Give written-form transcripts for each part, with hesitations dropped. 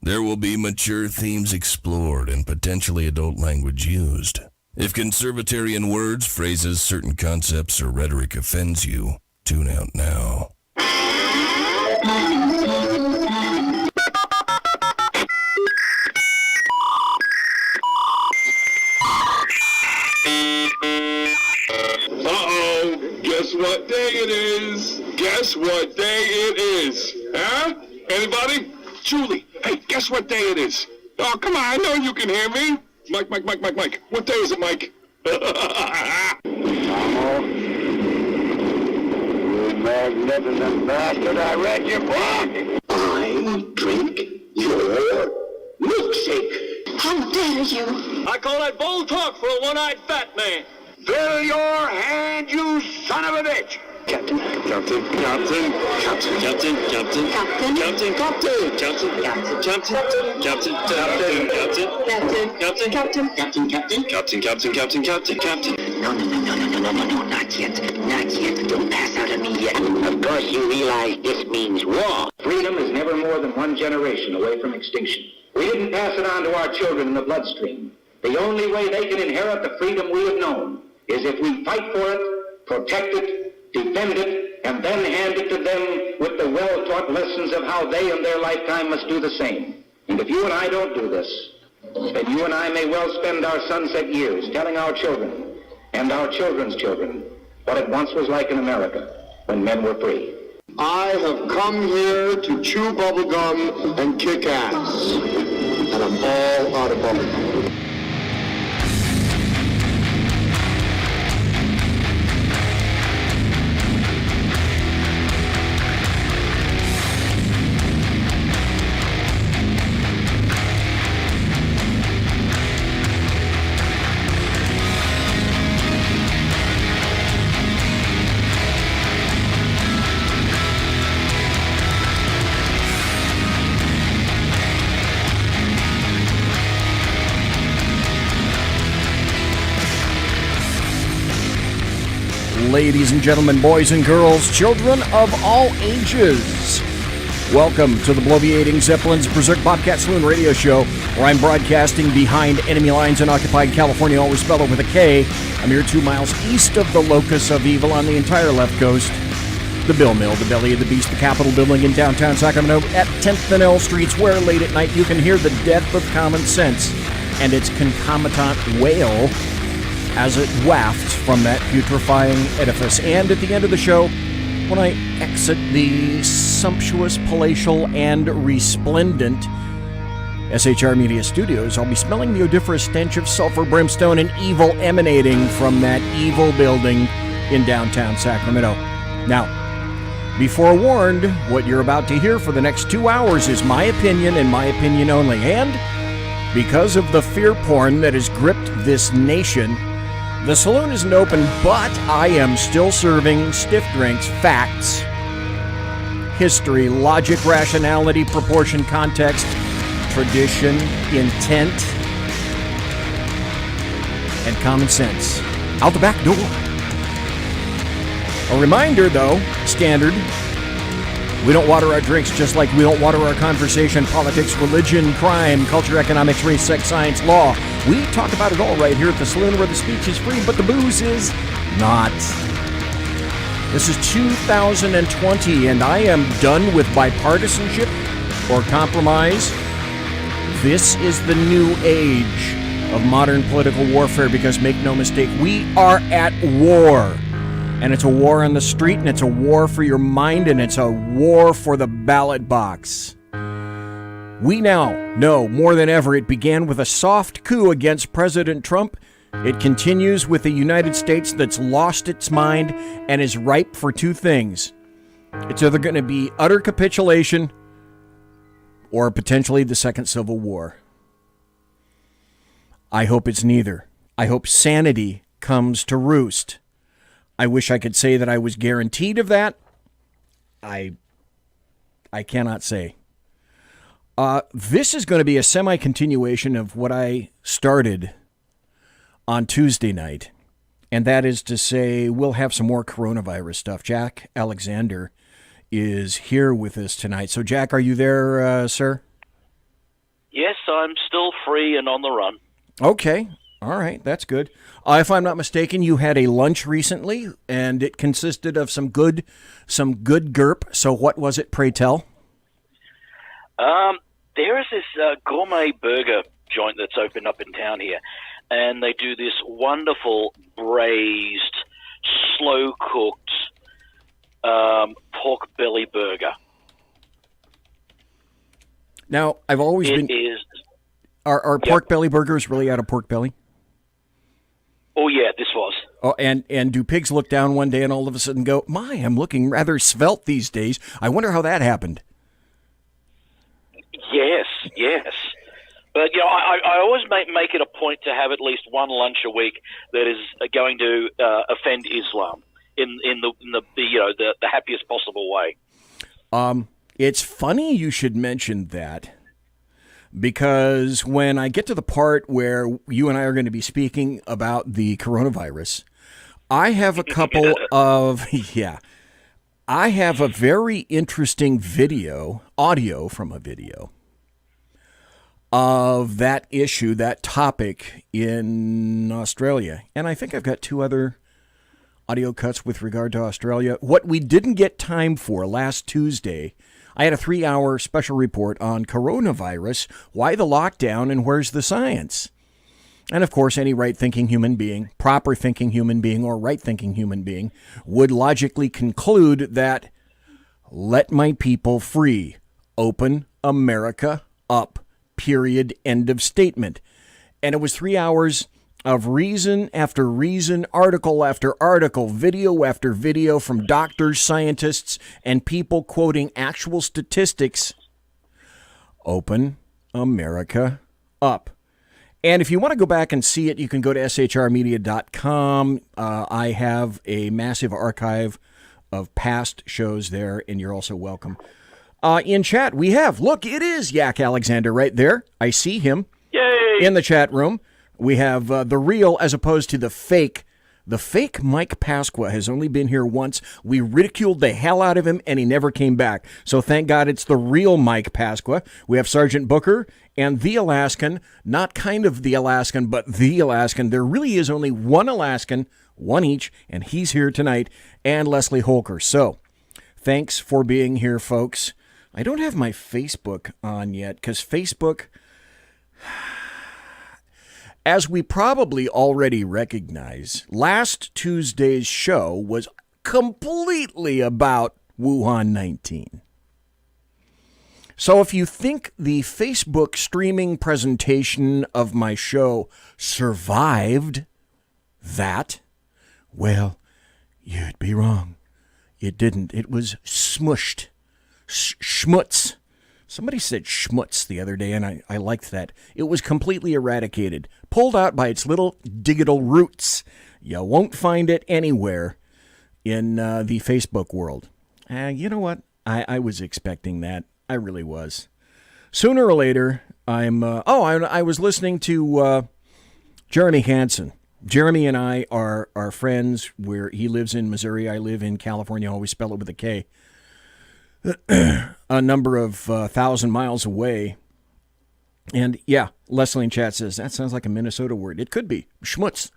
There will be mature themes explored and potentially adult language used. If conservatarian words, phrases, certain concepts, or rhetoric offends you, tune out now. Uh-oh, guess what day it is? Guess what day it is? Huh? Anybody? Julie, hey, guess what day it is? Oh, come on, I know you can hear me. Mike. What day is it, Mike? Tomo, you magnificent bastard, I read your book. I drink your milkshake. How dare you? I call that bold talk for a one-eyed fat man. Fill your hand, you son of a bitch. Captain. Captain. Captain. Captain. Captain. Captain. Captain. Captain. Captain. Captain. Captain. Captain. Captain. Captain. Captain. Captain. Captain. Captain. No, not yet. Don't pass out on me yet. Of course you realize this means war. Freedom is never more than one generation away from extinction. We didn't pass it on to our children in the bloodstream. The only way they can inherit the freedom we have known is if we fight for it, protect it, defend it, and then hand it to them with the well-taught lessons of how they in their lifetime must do the same. And if you and I don't do this, then you and I may well spend our sunset years telling our children and our children's children what it once was like in America when men were free. I have come here to chew bubblegum and kick ass. And I'm all out of bubblegum. Ladies and gentlemen, boys and girls, children of all ages, welcome to the Bloviating Zeppelins Berserk Bobcat Saloon radio show, where I'm broadcasting behind enemy lines in occupied California, always spelled with a K. I'm here 2 miles east of the locus of evil on the entire left coast. The Bill Mill, the belly of the beast, the Capitol building in downtown Sacramento at 10th and L Streets, where late at night you can hear the death of common sense and its concomitant wail as it wafts from that putrefying edifice. And at the end of the show, when I exit the sumptuous, palatial, and resplendent SHR Media Studios, I'll be smelling the odoriferous stench of sulfur, brimstone, and evil emanating from that evil building in downtown Sacramento. Now, be forewarned, what you're about to hear for the next 2 hours is my opinion and my opinion only. And because of the fear porn that has gripped this nation, the saloon isn't open, but I am still serving stiff drinks, facts, history, logic, rationality, proportion, context, tradition, intent, and common sense. Out the back door. A reminder, though, standard, we don't water our drinks just like we don't water our conversation, politics, religion, crime, culture, economics, race, sex, science, law. We talk about it all right here at the saloon where the speech is free, but the booze is not. This is 2020, and I am done with bipartisanship or compromise. This is the new age of modern political warfare because, make no mistake, we are at war. And it's a war on the street, and it's a war for your mind, and it's a war for the ballot box. We now know more than ever it began with a soft coup against President Trump. It continues with a United States that's lost its mind and is ripe for two things. It's either going to be utter capitulation or potentially the second Civil War. I hope it's neither. I hope sanity comes to roost. I wish I could say that I was guaranteed of that. I cannot say. This is going to be a semi-continuation of what I started on Tuesday night. And that is to say, we'll have some more coronavirus stuff. Jack Alexander is here with us tonight. So, Jack, are you there, sir? Yes, I'm still free and on the run. Okay. All right. That's good. If I'm not mistaken, you had a lunch recently, and it consisted of some good gerp. So what was it, pray tell? There is this gourmet burger joint that's opened up in town here, and they do this wonderful braised, slow-cooked pork belly burger. Now, I've always been... Are pork belly burgers really out of pork belly? Oh, yeah, this was. Oh, and do pigs look down one day and all of a sudden go, my, I'm looking rather svelte these days. I wonder how that happened. Yes. But, I always make it a point to have at least one lunch a week that is going to offend Islam in the happiest possible way. It's funny you should mention that, because when I get to the part where you and I are going to be speaking about the coronavirus, I have a couple of, I have a very interesting audio from a video of that issue, that topic in Australia. And I think I've got two other audio cuts with regard to Australia. What we didn't get time for last Tuesday, I had a 3-hour special report on coronavirus, why the lockdown, and where's the science. And of course, any right-thinking human being, proper-thinking human being, or right-thinking human being would logically conclude that let my people free. Open America up. Period. End of statement. And it was 3 hours of reason after reason, article after article, video after video from doctors, scientists, and people quoting actual statistics. Open America up. And if you want to go back and see it, you can go to shrmedia.com. I have a massive archive of past shows there, and you're also welcome. In chat, we have, look, it is Yak Alexander right there. I see him. Yay! In the chat room. We have the real as opposed to the fake. The fake Mike Pasqua has only been here once. We ridiculed the hell out of him, and he never came back. So thank God it's the real Mike Pasqua. We have Sergeant Booker and the Alaskan. Not kind of the Alaskan, but the Alaskan. There really is only one Alaskan, one each, and he's here tonight. And Leslie Holker. So thanks for being here, folks. I don't have my Facebook on yet, because Facebook, as we probably already recognize, last Tuesday's show was completely about Wuhan 19. So if you think the Facebook streaming presentation of my show survived that, well, you'd be wrong. It didn't. It was smushed. Schmutz. Somebody said schmutz the other day, and I liked that. It was completely eradicated, pulled out by its little digital roots. You won't find it anywhere in the Facebook world. You know what? I was expecting that. I really was. Sooner or later, I was listening to Jeremy Hansen. Jeremy and I are friends. Where he lives in Missouri, I live in California. I always spell it with a K. A number of 1,000 miles away. And yeah, Leslie in chat says, that sounds like a Minnesota word. It could be. Schmutz.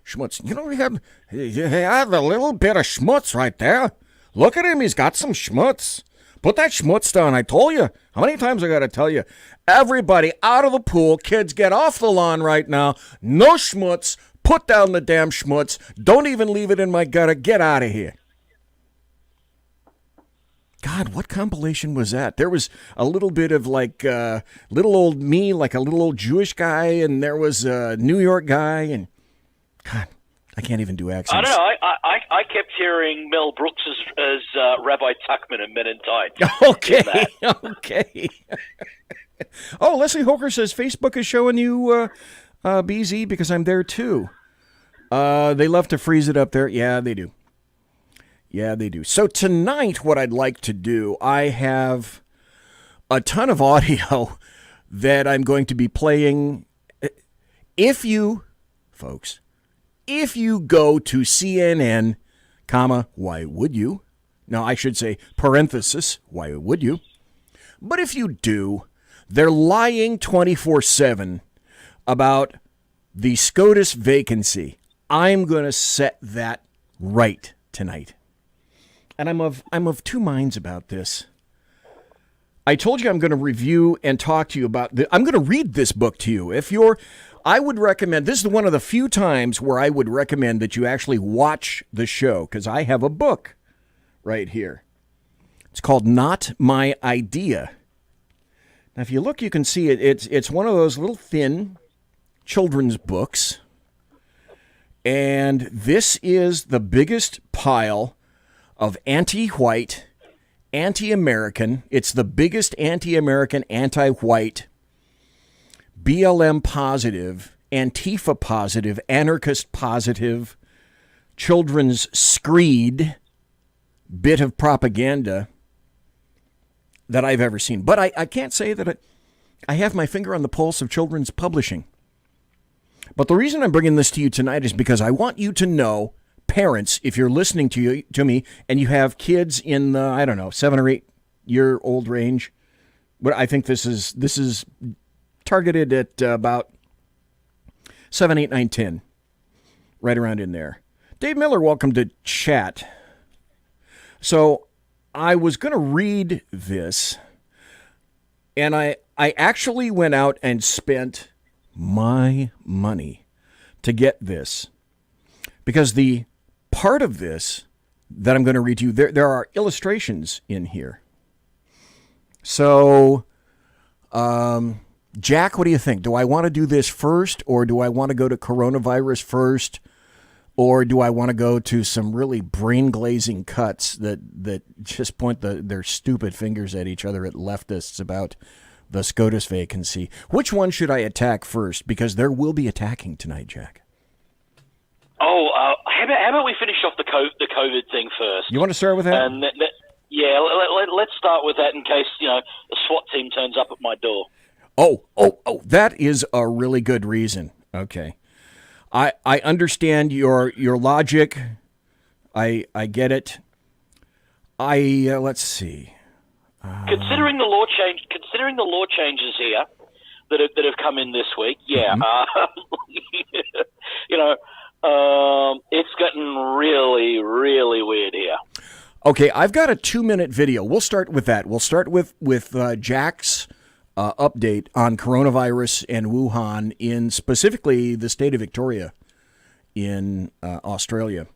Schmutz. You know, you have a little bit of schmutz right there. Look at him. He's got some schmutz. Put that schmutz down. I told you. How many times I got to tell you? Everybody out of the pool. Kids, get off the lawn right now. No schmutz. Put down the damn schmutz. Don't even leave it in my gutter. Get out of here. God, what compilation was that? There was a little bit of like little old me, like a little old Jewish guy, and there was a New York guy, and God, I can't even do accents. I don't know. I kept hearing Mel Brooks as Rabbi Tuckman in Men in Tights. Okay, okay. Oh, Leslie Hoker says Facebook is showing you BZ because I'm there too. They love to freeze it up there. Yeah, they do. Yeah, they do. So tonight, what I'd like to do, I have a ton of audio that I'm going to be playing. If you, folks, if you go to CNN, comma, why would you? No, I should say parenthesis, why would you? But if you do, They're lying 24/7 about the SCOTUS vacancy. I'm going to set that right tonight. And I'm of two minds about this. I told you I'm going to review and talk to you about I'm going to read this book to you. I would recommend, this is one of the few times where I would recommend that you actually watch the show, because I have a book right here. It's called Not My Idea. Now, if you look, you can see it. It's one of those little thin children's books. And this is the biggest pile of anti-white, anti-American. It's the biggest anti-American, anti-white, BLM positive, Antifa positive, anarchist positive, children's screed bit of propaganda that I've ever seen. But I can't say that I have my finger on the pulse of children's publishing. But the reason I'm bringing this to you tonight is because I want you to know, parents, if you're listening to me and you have kids in the, 7 or 8 year old range, but I think this is targeted at about 7, 8, 9, 10, right around in there. Dave Miller, welcome to chat. So I was going to read this, and I actually went out and spent my money to get this, because the part of this that I'm going to read to you, there are illustrations in here. So, Jack, what do you think? Do I want to do this first, or do I want to go to coronavirus first, or do I want to go to some really brain-glazing cuts that just point their stupid fingers at each other at leftists about the SCOTUS vacancy? Which one should I attack first? Because there will be attacking tonight, Jack. Oh, how about we finish off the COVID thing first? You want to start with that? And yeah, let's start with that in case the SWAT team turns up at my door. Oh, that is a really good reason. Okay. I understand your logic. I get it. Let's see. Considering the law changes here that have come in this week, yeah, it's gotten really, really weird here. Okay, I've got a 2-minute video. We'll start with that. We'll start with Jack's update on coronavirus and Wuhan in specifically the state of Victoria in Australia.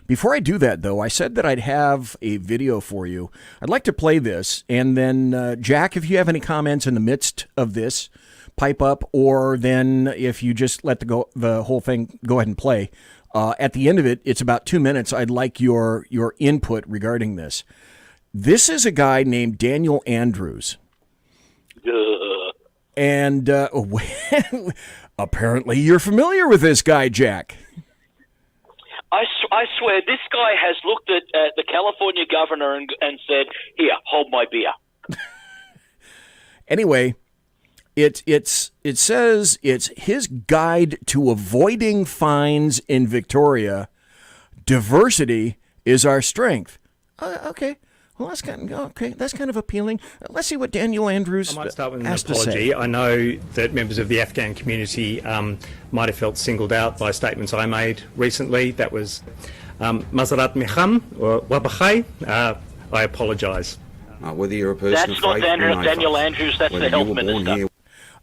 Before I do that, though, I said that I'd have a video for you. I'd like to play this, and then, Jack, if you have any comments in the midst of this, pipe up, or then if you just let the whole thing go ahead and play. At the end of it, it's about 2 minutes. I'd like your input regarding this. This is a guy named Daniel Andrews. And apparently you're familiar with this guy, Jack. I swear, this guy has looked at the California governor and said, "Here, hold my beer." Anyway, it says it's his guide to avoiding fines in Victoria. Diversity is our strength. Okay. Well, that's kind of appealing. Let's see what Daniel Andrews I might start with an has apology. to say. I know that members of the Afghan community might have felt singled out by statements I made recently. That was Mazarat Miham or Wabakhay. I apologise. Whether you're a person that's not Daniel Andrews. That's the health minister.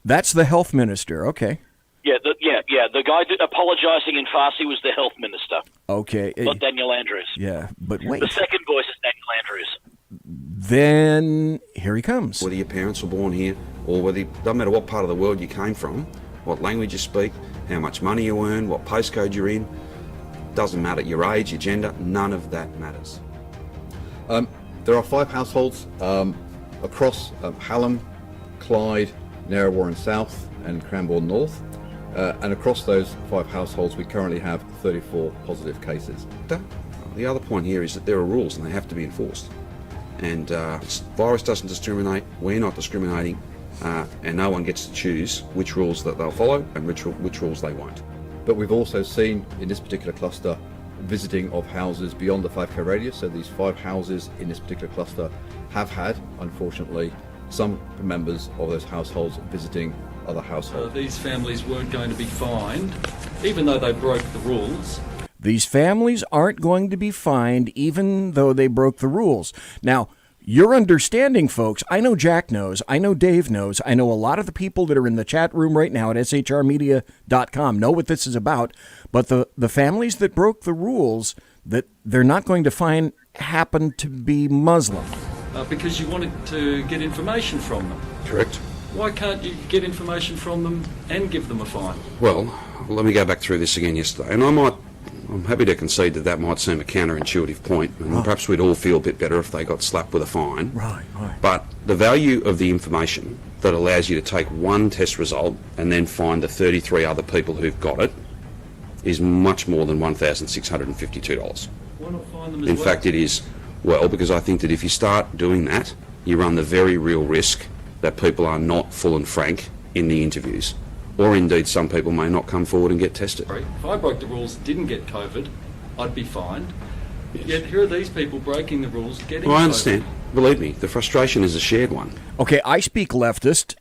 That's the health minister. Okay. Yeah. The guy apologising in Farsi was the health minister. Okay. Not Daniel Andrews. Yeah, but wait. The second voice is Daniel Andrews. Then here he comes. Whether your parents were born here, or doesn't matter what part of the world you came from, what language you speak, how much money you earn, what postcode you're in, doesn't matter. Your age, your gender, none of that matters. There are 5 households across Hallam, Clyde, Narrowwarren South and Cranbourne North. And across those 5 households, we currently have 34 positive cases. The other point here is that there are rules and they have to be enforced. And virus doesn't discriminate, we're not discriminating, and no one gets to choose which rules that they'll follow and which rules they won't. But we've also seen in this particular cluster visiting of houses beyond the 5k radius. So these 5 houses in this particular cluster have had, unfortunately, some members of those households visiting other households. These families weren't going to be fined, even though they broke the rules. These families aren't going to be fined even though they broke the rules. Now, your understanding, folks, I know Jack knows, I know Dave knows, I know a lot of the people that are in the chat room right now at shrmedia.com know what this is about, but the families that broke the rules that they're not going to fine happen to be Muslim. Because you wanted to get information from them. Correct. Why can't you get information from them and give them a fine? Well, let me go back through this again yesterday, and I'm happy to concede that might seem a counterintuitive point, and perhaps we'd all feel a bit better if they got slapped with a fine. Right. But the value of the information that allows you to take one test result and then find the 33 other people who've got it is much more than $1,652. Why not fine them as In well? fact, it is. Well, because I think that if you start doing that, you run the very real risk that people are not full and frank in the interviews. Or indeed, some people may not come forward and get tested. If I broke the rules, didn't get COVID, I'd be fined. Yes. Yet here are these people breaking the rules, getting Well, I COVID. understand. Believe me, the frustration is a shared one. Okay, I speak leftist.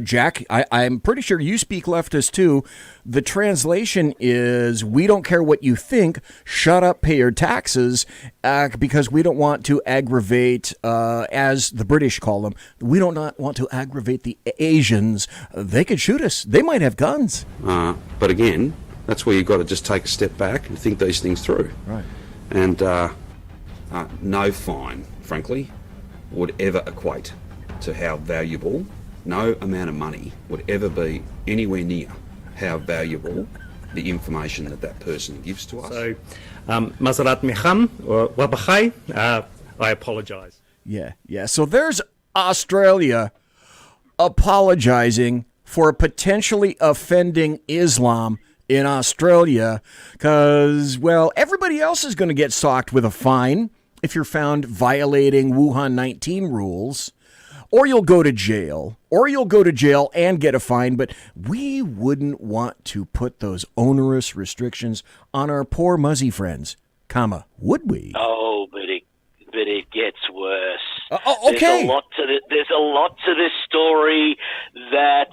Jack, I'm pretty sure you speak leftist too. The translation is, we don't care what you think, shut up, pay your taxes, because we don't want to aggravate, as the British call them, we don't not want to aggravate the Asians. They could shoot us. They might have guns. But again, that's where you've got to just take a step back and think these things through. Right. And no fine, frankly, would ever equate to how valuable, no amount of money would ever be anywhere near how valuable the information that person gives to us. So, Mazarat Miham, or Wabachai, I apologise. Yeah. So there's Australia apologizing for potentially offending Islam in Australia because, well, everybody else is going to get socked with a fine if you're found violating Wuhan 19 rules, or you'll go to jail, and get a fine, but we wouldn't want to put those onerous restrictions on our poor Muzzy friends, would we? Oh, but it gets worse. Okay. There's a lot to this story that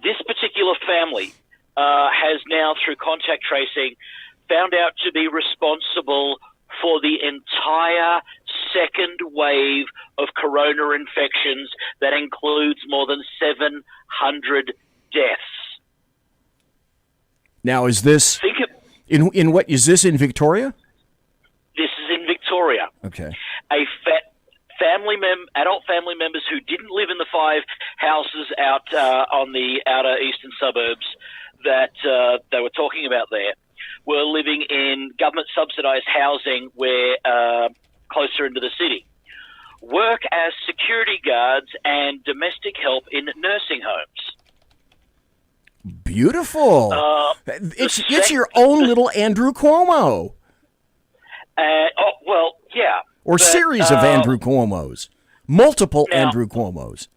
this particular family has now, through contact tracing, found out to be responsible for the entire second wave of corona infections that includes more than 700 deaths. Now, is this in what is this in Victoria? This is in Victoria. Okay. Adult family members who didn't live in the 5 houses out on the outer eastern suburbs that they were talking about there were living in government-subsidised housing where closer into the city. Work as security guards and domestic help in nursing homes. Beautiful. It's your own little Andrew Cuomo. Yeah. Or series of Andrew Cuomos. Multiple Andrew Cuomos.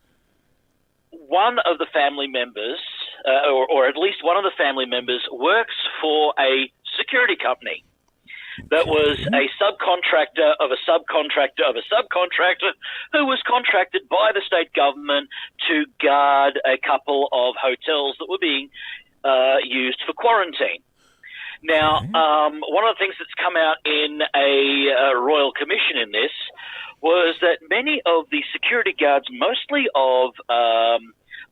One of the family members, or at least one of the family members, works for a security company that was a subcontractor of a subcontractor of a subcontractor who was contracted by the state government to guard a couple of hotels that were being used for quarantine. Now, one of the things that's come out in a royal commission in this was that many of the security guards, mostly of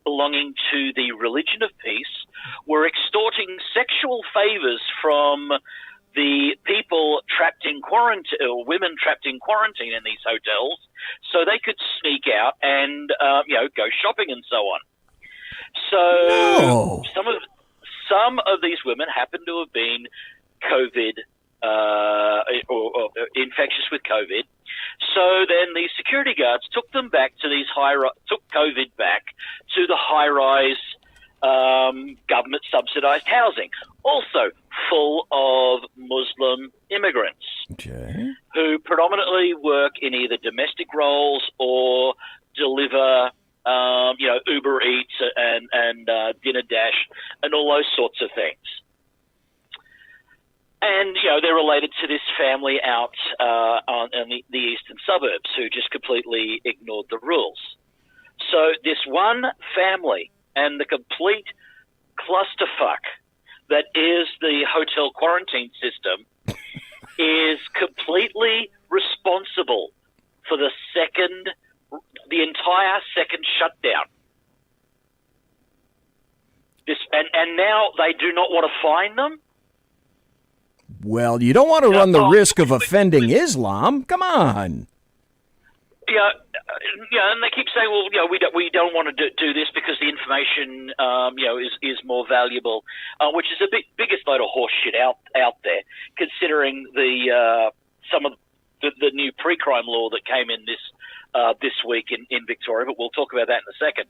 belonging to the religion of peace, were extorting sexual favors from the people trapped in quarantine, or women trapped in quarantine in these hotels, so they could sneak out and go shopping and so on. So some of these women happen to have been COVID or infectious with COVID. So then the security guards took them back to took COVID back to the high-rise government subsidized housing, also full of Muslim immigrants who predominantly work in either domestic roles or deliver Uber Eats and Dinner Dash and all those sorts of things. And, they're related to this family out in the eastern suburbs who just completely ignored the rules. So this one family and the complete clusterfuck that is the hotel quarantine system is completely responsible for the entire second shutdown. And now they do not want to fine them? Well, you don't want to run the risk of offending Islam. Come on. Yeah, and they keep saying, well, we don't want to do this because the information, is more valuable, which is the biggest load of horse shit out there, considering some of the new pre-crime law that came in this week in Victoria. But we'll talk about that in a second.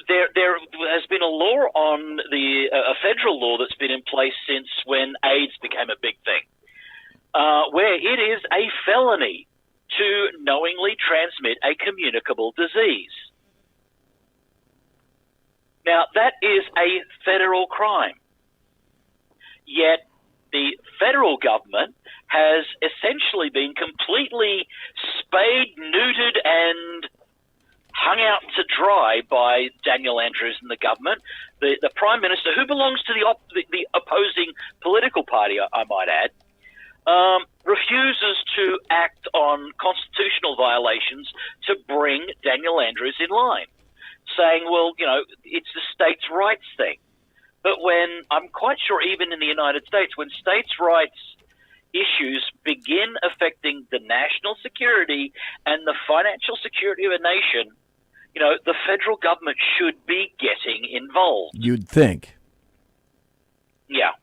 There has been a law on a federal law that's been in place since when AIDS became a big thing, where it is a felony to knowingly transmit a communicable disease. Now, that is a federal crime. Yet the federal government has essentially been completely spayed, neutered, and hung out to dry by Daniel Andrews and the government. The Prime Minister, who belongs to the opposing political party, I might add, refuses to act on constitutional violations to bring Daniel Andrews in line, saying, well, it's the states' rights thing. But when, I'm quite sure even in the United States, when states' rights issues begin affecting the national security and the financial security of a nation, the federal government should be getting involved. You'd think. Yeah.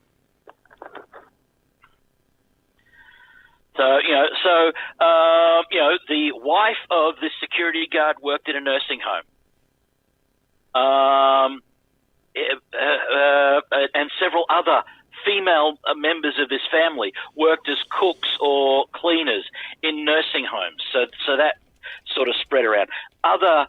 The wife of the security guard worked in a nursing home. And several other female members of this family worked as cooks or cleaners in nursing homes. So that sort of spread around. Other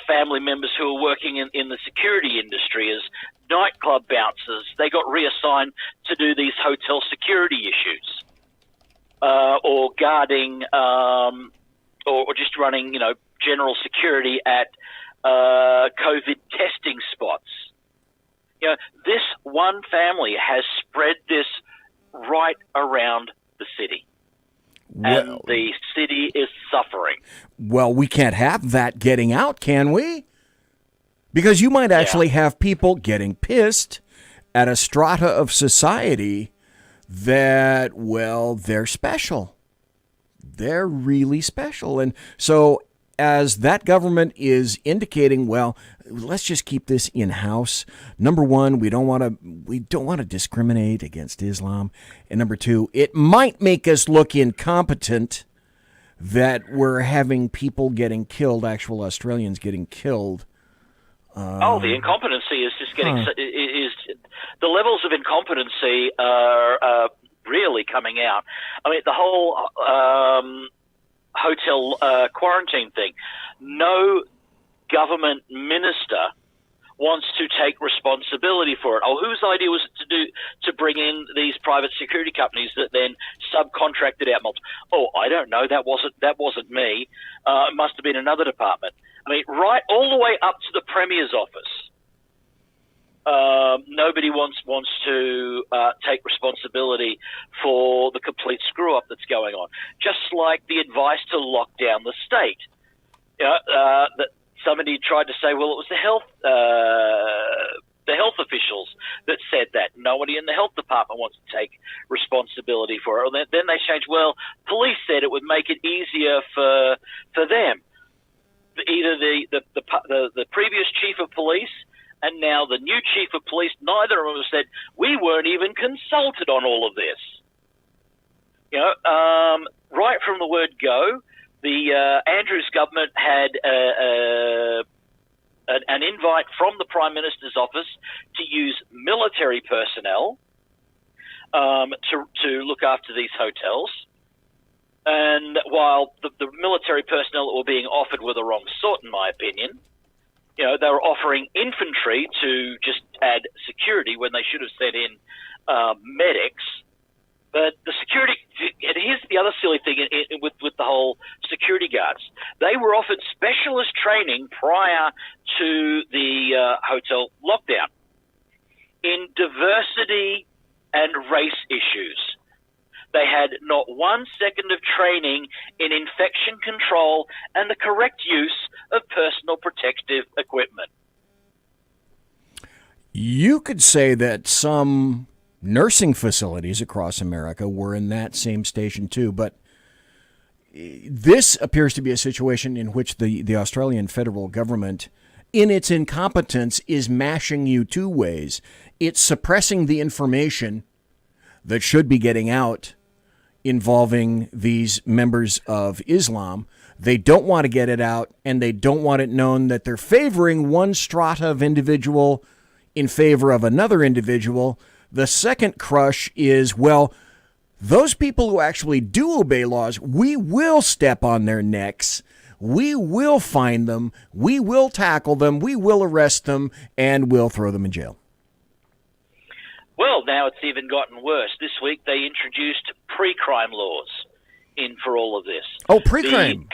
family members who were working in the security industry as nightclub bouncers, they got reassigned to do these hotel security issues. Or guarding, or just running, general security at COVID testing spots. This one family has spread this right around the city. And the city is suffering. Well, we can't have that getting out, can we? Because you might actually have people getting pissed at a strata of society that, well, they're special. They're really special. And so as that government is indicating, well, let's just keep this in-house. Number one, we don't want to discriminate against Islam. And number two, it might make us look incompetent that we're having people getting killed, actual Australians getting killed. The incompetency is just getting the levels of incompetency are really coming out. I mean, the whole hotel quarantine thing. No government minister wants to take responsibility for it. Oh, whose idea was it to bring in these private security companies that then subcontracted out multiple? Oh, I don't know. That wasn't me. It must have been another department. I mean, right all the way up to the Premier's office. Nobody wants to take responsibility for the complete screw-up that's going on. Just like the advice to lock down the state. That somebody tried to say, well, it was the health officials that said that. Nobody in the health department wants to take responsibility for it. Then they changed, well, police said it would make it easier for them. Either the previous chief of police and now the new chief of police, neither of them said, we weren't even consulted on all of this. Right from the word go, the Andrews government had an invite from the Prime Minister's office to use military personnel to look after these hotels. And while the military personnel that were being offered were the wrong sort, in my opinion, they were offering infantry to just add security when they should have sent in medics. But the security, and here's the other silly thing with the whole security guards. They were offered specialist training prior to the hotel lockdown in diversity and race issues. They had not 1 second of training in infection control and the correct use of personal protective equipment. You could say that some nursing facilities across America were in that same station too, but this appears to be a situation in which the Australian federal government, in its incompetence, is mashing you two ways. It's suppressing the information that should be getting out involving these members of Islam. They don't want to get it out, and they don't want it known that they're favoring one strata of individual in favor of another individual. The second crush is, well, those people who actually do obey laws, we will step on their necks. We will fine them. We will tackle them. We will arrest them, and we'll throw them in jail. Well, now it's even gotten worse. This week they introduced pre-crime laws in for all of this. Oh, pre-crime.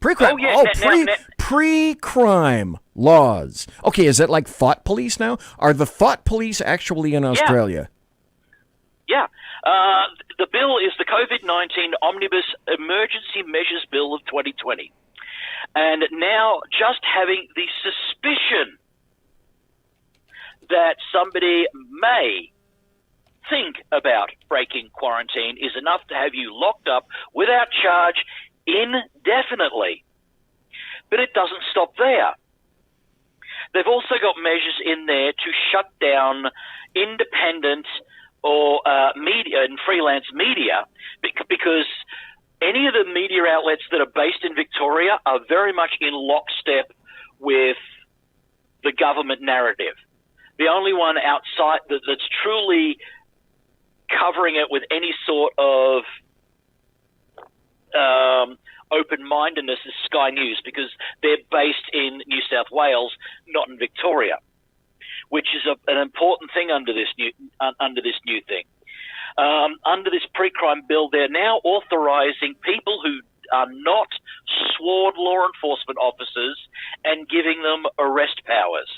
Pre-crime. Oh, yeah. Pre-crime laws. Okay, is that like thought police now? Are the thought police actually in Australia? Yeah. The bill is the COVID-19 Omnibus Emergency Measures Bill of 2020. And now just having the suspicion that somebody may think about breaking quarantine is enough to have you locked up without charge indefinitely. But it doesn't stop there. They've also got measures in there to shut down independent or media and freelance media, because any of the media outlets that are based in Victoria are very much in lockstep with the government narrative. The only one outside that's truly covering it with any sort of open-mindedness is Sky News, because they're based in New South Wales, not in Victoria, which is an important thing under this new thing. Under this pre-crime bill, they're now authorising people who are not sworn law enforcement officers and giving them arrest powers.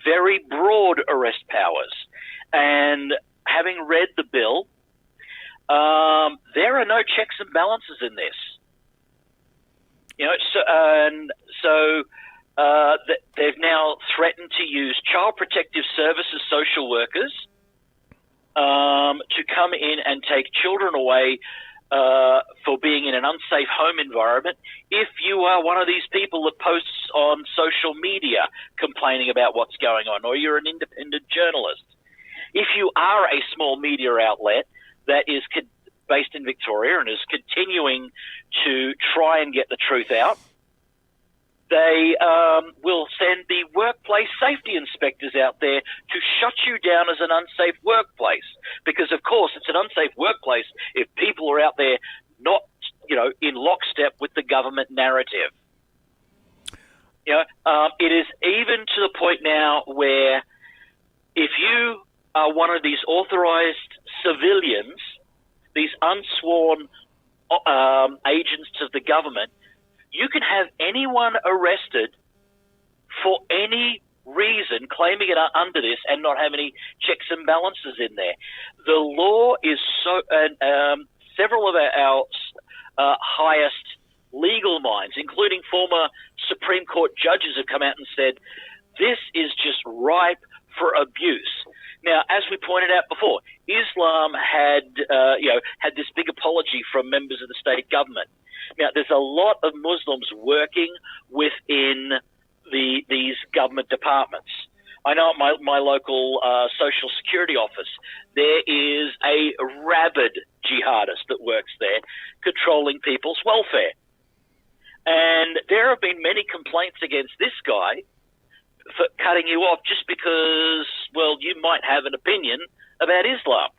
Very broad arrest powers. And having read the bill, there are no checks and balances in this. You know, they've now threatened to use Child Protective Services social workers to come in and take children away for being in an unsafe home environment if you are one of these people that posts on social media complaining about what's going on, or you're an independent journalist. If you are a small media outlet that is based in Victoria and is continuing to try and get the truth out, they will send the workplace safety inspectors out there to shut you down as an unsafe workplace. Because, of course, it's an unsafe workplace if people are out there not, in lockstep with the government narrative. It is even to the point now where if you are one of these authorized civilians, these unsworn agents of the government, you can have anyone arrested for any reason claiming it under this and not have any checks and balances in there. The law is so, and several of our highest legal minds, including former Supreme Court judges, have come out and said this is just ripe for abuse. Now, as we pointed out before, Islam had this big apology from members of the state government. Now, there's a lot of Muslims working within these government departments. I know at my local social security office, there is a rabid jihadist that works there controlling people's welfare. And there have been many complaints against this guy for cutting you off just because, well, you might have an opinion about Islam.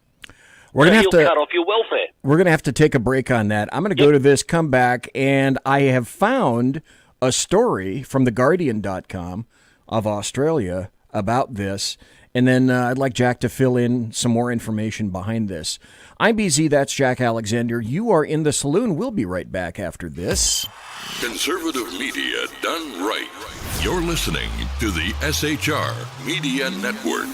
We're going to have to cut off your welfare. We're going to have to take a break on that. I'm going to go to this, come back, and I have found a story from theguardian.com of Australia about this, And then I'd like Jack to fill in some more information behind this. I'm BZ, that's Jack Alexander. You are in the saloon. We'll be right back after this. Conservative media done right. You're listening to the SHR Media Network.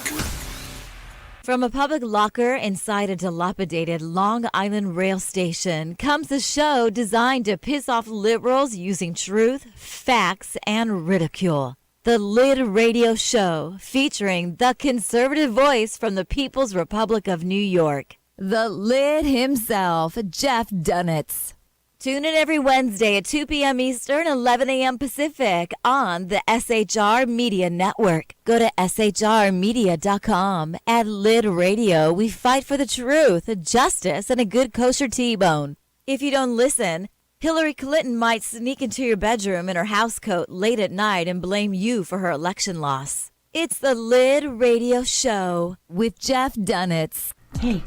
From a public locker inside a dilapidated Long Island rail station comes a show designed to piss off liberals using truth, facts, and ridicule. The Lid Radio Show, featuring the conservative voice from the People's Republic of New York, the Lid himself, Jeff Dunitz. Tune in every Wednesday at 2 p.m. Eastern, 11 a.m. Pacific on the SHR Media Network. Go to shrmedia.com. At Lid Radio, we fight for the truth, justice, and a good kosher T-bone. If you don't listen, Hillary Clinton might sneak into your bedroom in her housecoat late at night and blame you for her election loss. It's the Lid Radio Show with Jeff Dunitz. Hey,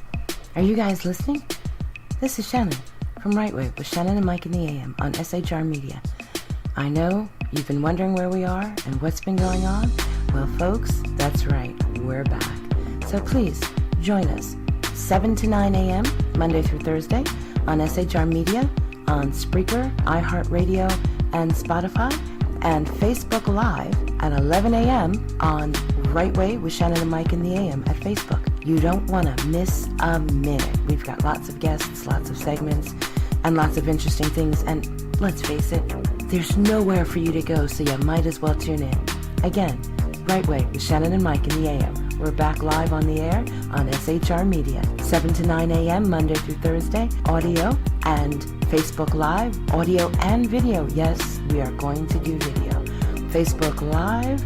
are you guys listening? This is Shannon from Right Way with Shannon and Mike in the AM on SHR Media. I know you've been wondering where we are and what's been going on. Well, folks, that's right, we're back. So please join us 7 to 9 a.m. Monday through Thursday on SHR Media, on Spreaker, iHeartRadio, and Spotify, and Facebook Live at 11 a.m. on Right Way with Shannon and Mike in the AM at Facebook. You don't want to miss a minute. We've got lots of guests, lots of segments, and lots of interesting things. And let's face it, there's nowhere for you to go, so you might as well tune in. Again, Right Way with Shannon and Mike in the AM. We're back live on the air on SHR Media, 7 to 9 a.m. Monday through Thursday, audio and Facebook Live, audio and video. Yes, we are going to do video. Facebook Live,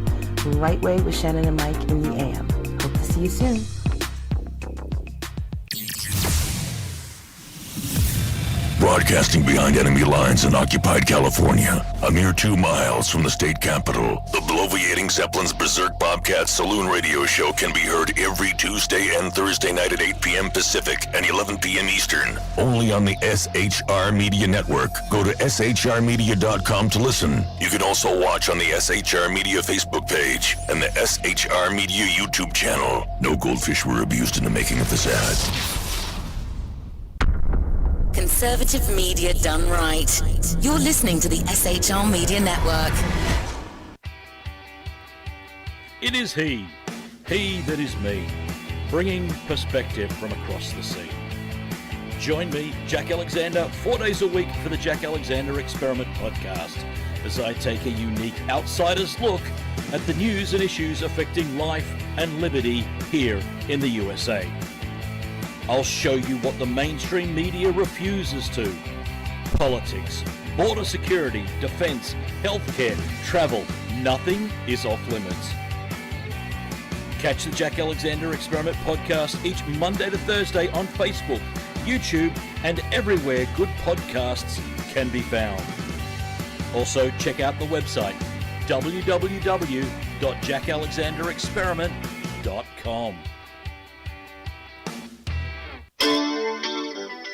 Right Way with Shannon and Mike in the AM. Hope to see you soon. Broadcasting behind enemy lines in occupied California, a mere 2 miles from the state capitol, the bloviating Zeppelin's Berserk Bobcat Saloon Radio Show can be heard every Tuesday and Thursday night at 8 p.m. Pacific and 11 p.m. Eastern, only on the SHR Media Network. Go to shrmedia.com to listen. You can also watch on the SHR Media Facebook page and the SHR Media YouTube channel. No goldfish were abused in the making of this ad. Conservative media done right. You're listening to the SHR Media Network. It is he that is me, bringing perspective from across the sea. Join me, Jack Alexander, 4 days a week for the Jack Alexander Experiment podcast, as I take a unique outsider's look at the news and issues affecting life and liberty here in the USA. I'll show you what the mainstream media refuses to. Politics, border security, defense, healthcare, travel, nothing is off limits. Catch the Jack Alexander Experiment podcast each Monday to Thursday on Facebook, YouTube, and everywhere good podcasts can be found. Also, check out the website, www.jackalexanderexperiment.com.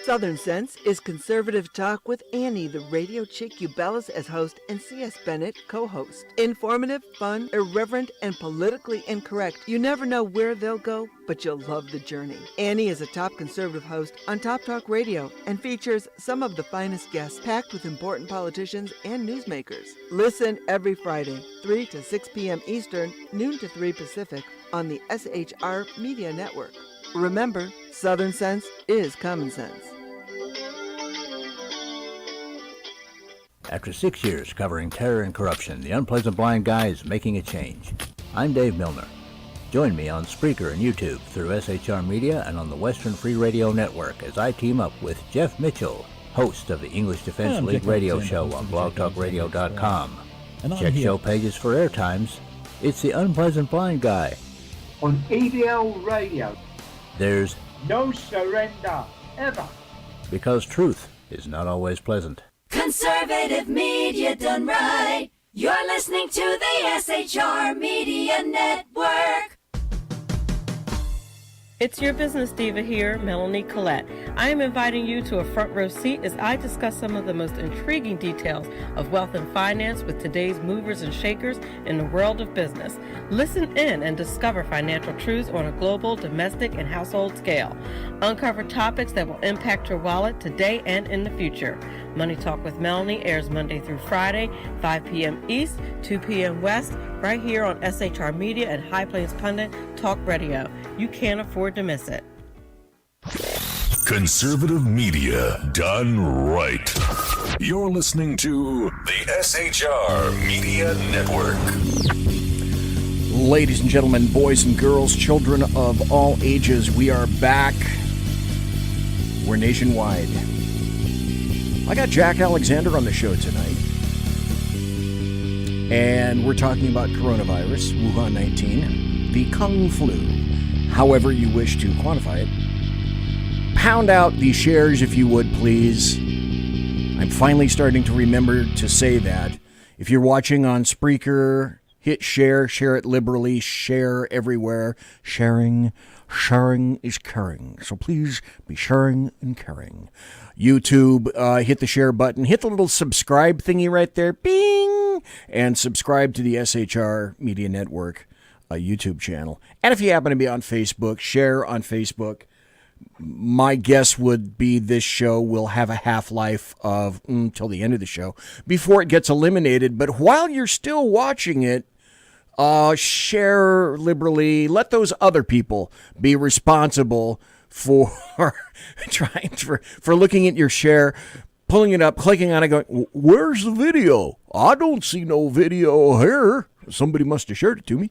Southern Sense is conservative talk with Annie, the radio chick you bellows as host, and C.S. Bennett co-host. Informative, fun, irreverent, and politically incorrect. You never know where they'll go, but you'll love the journey. Annie is a top conservative host on Top Talk Radio and features some of the finest guests packed with important politicians and newsmakers. Listen every Friday, 3 to 6 p.m. Eastern, noon to 3 Pacific, on the SHR Media Network. Remember, Southern Sense is common sense. After 6 years covering terror and corruption, the Unpleasant Blind Guy is making a change. I'm Dave Milner. Join me on Spreaker and YouTube through SHR Media and on the Western Free Radio Network as I team up with Jeff Mitchell, host of the English Defense League radio show on blogtalkradio.com. Check show pages for airtimes. It's the Unpleasant Blind Guy. On EDL Radio. There's no surrender, ever. Because truth is not always pleasant. Conservative media done right. You're listening to the SHR Media Network. It's your business diva here, Melanie Collette. I am inviting you to a front row seat as I discuss some of the most intriguing details of wealth and finance with today's movers and shakers in the world of business. Listen in and discover financial truths on a global, domestic, and household scale. Uncover topics that will impact your wallet today and in the future. Money Talk with Melanie airs Monday through Friday, 5 p.m. East, 2 p.m. West, right here on SHR Media and High Plains Pundit Talk Radio. You can't afford to miss it. Conservative media done right. You're listening to the SHR Media Network. Ladies and gentlemen, boys and girls, children of all ages, we are back. We're nationwide. I got Jack Alexander on the show tonight. And we're talking about coronavirus, Wuhan 19, the Kung Flu, however you wish to quantify it. Pound out the shares if you would, please. I'm finally starting to remember to say that. If you're watching on Spreaker, hit share it liberally, share everywhere. Sharing is caring. So please be sharing and caring. YouTube, hit the share button. Hit the little subscribe thingy right there. Bing! And subscribe to the SHR Media Network YouTube channel. And if you happen to be on Facebook, share on Facebook. My guess would be this show will have a half-life of till the end of the show before it gets eliminated. But while you're still watching it, share liberally. Let those other people be responsible for for looking at your share, pulling it up, clicking on it, going, "Where's the video? I don't see no video here. Somebody must have shared it to me."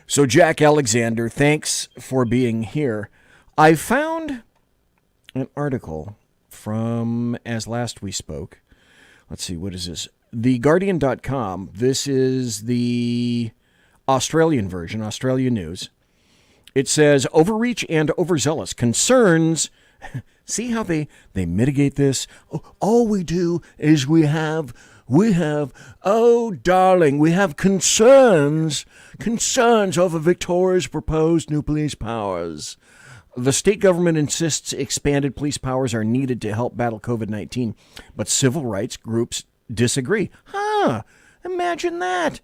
So, Jack Alexander, thanks for being here. I found an article from as last we spoke. Let's see, what is this? TheGuardian.com. This is the Australian version, Australian News. It says, overreach and overzealous concerns. See how they mitigate this? All we do is we have, oh, darling, we have concerns over Victoria's proposed new police powers. The state government insists expanded police powers are needed to help battle COVID-19, but civil rights groups disagree. Imagine that.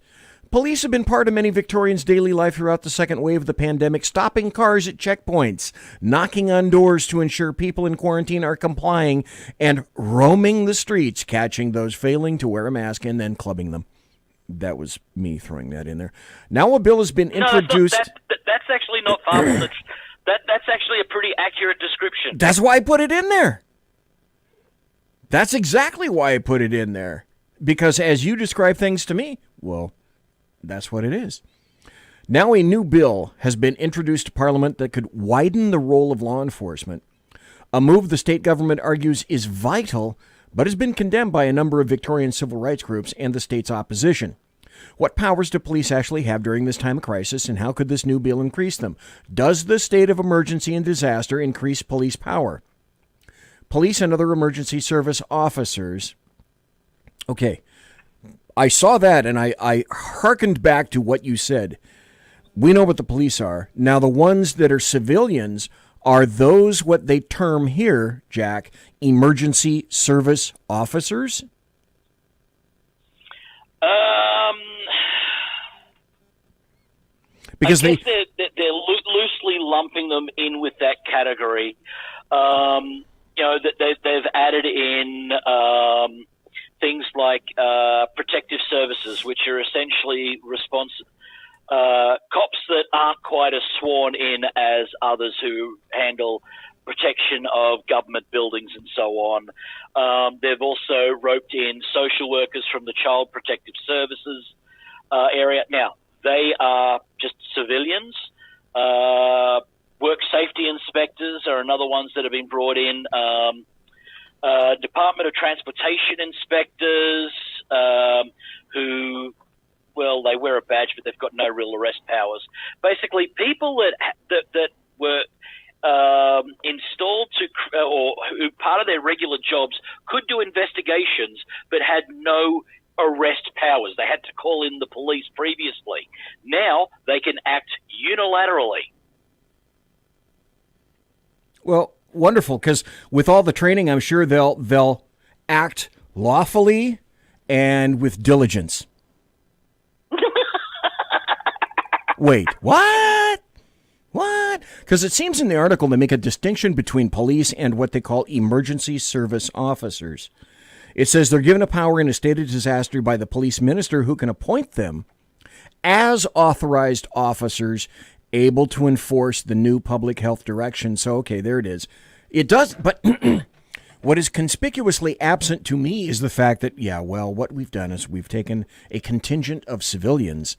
Police have been part of many Victorians' daily life throughout the second wave of the pandemic, stopping cars at checkpoints, knocking on doors to ensure people in quarantine are complying, and roaming the streets, catching those failing to wear a mask and then clubbing them. That was me throwing that in there. Now a bill has been introduced. That's actually not far from the... That's actually a pretty accurate description. That's why I put it in there. That's exactly why I put it in there. Because as you describe things to me, well, that's what it is. Now a new bill has been introduced to Parliament that could widen the role of law enforcement, a move the state government argues is vital, but has been condemned by a number of Victorian civil rights groups and the state's opposition. What powers do police actually have during this time of crisis, and how could this new bill increase them? Does the state of emergency and disaster increase police power? Police and other emergency service officers. Okay, I saw that, and I hearkened back to what you said. We know what the police are. Now, the ones that are civilians, are those what they term here, Jack, emergency service officers? Because they're loosely lumping them in with that category. That they've added in things like protective services, which are essentially cops that aren't quite as sworn in as others who handle protection of government buildings and so on. They've also roped in social workers from the Child Protective Services area. Now, they are just civilians. Work safety inspectors are another ones that have been brought in. Department of Transportation inspectors who, well, they wear a badge, but they've got no real arrest powers. Basically, people that were installed to, or who part of their regular jobs could do investigations, but had no arrest powers. They had to call in the police previously. Now they can act unilaterally. Well, wonderful, because with all the training, I'm sure they'll act lawfully and with diligence. Wait, what? What? Because it seems in the article they make a distinction between police and what they call emergency service officers. It says they're given a power in a state of disaster by the police minister, who can appoint them as authorized officers able to enforce the new public health direction. So, okay, there it is. It does, but what is conspicuously absent to me is the fact that, what we've done is we've taken a contingent of civilians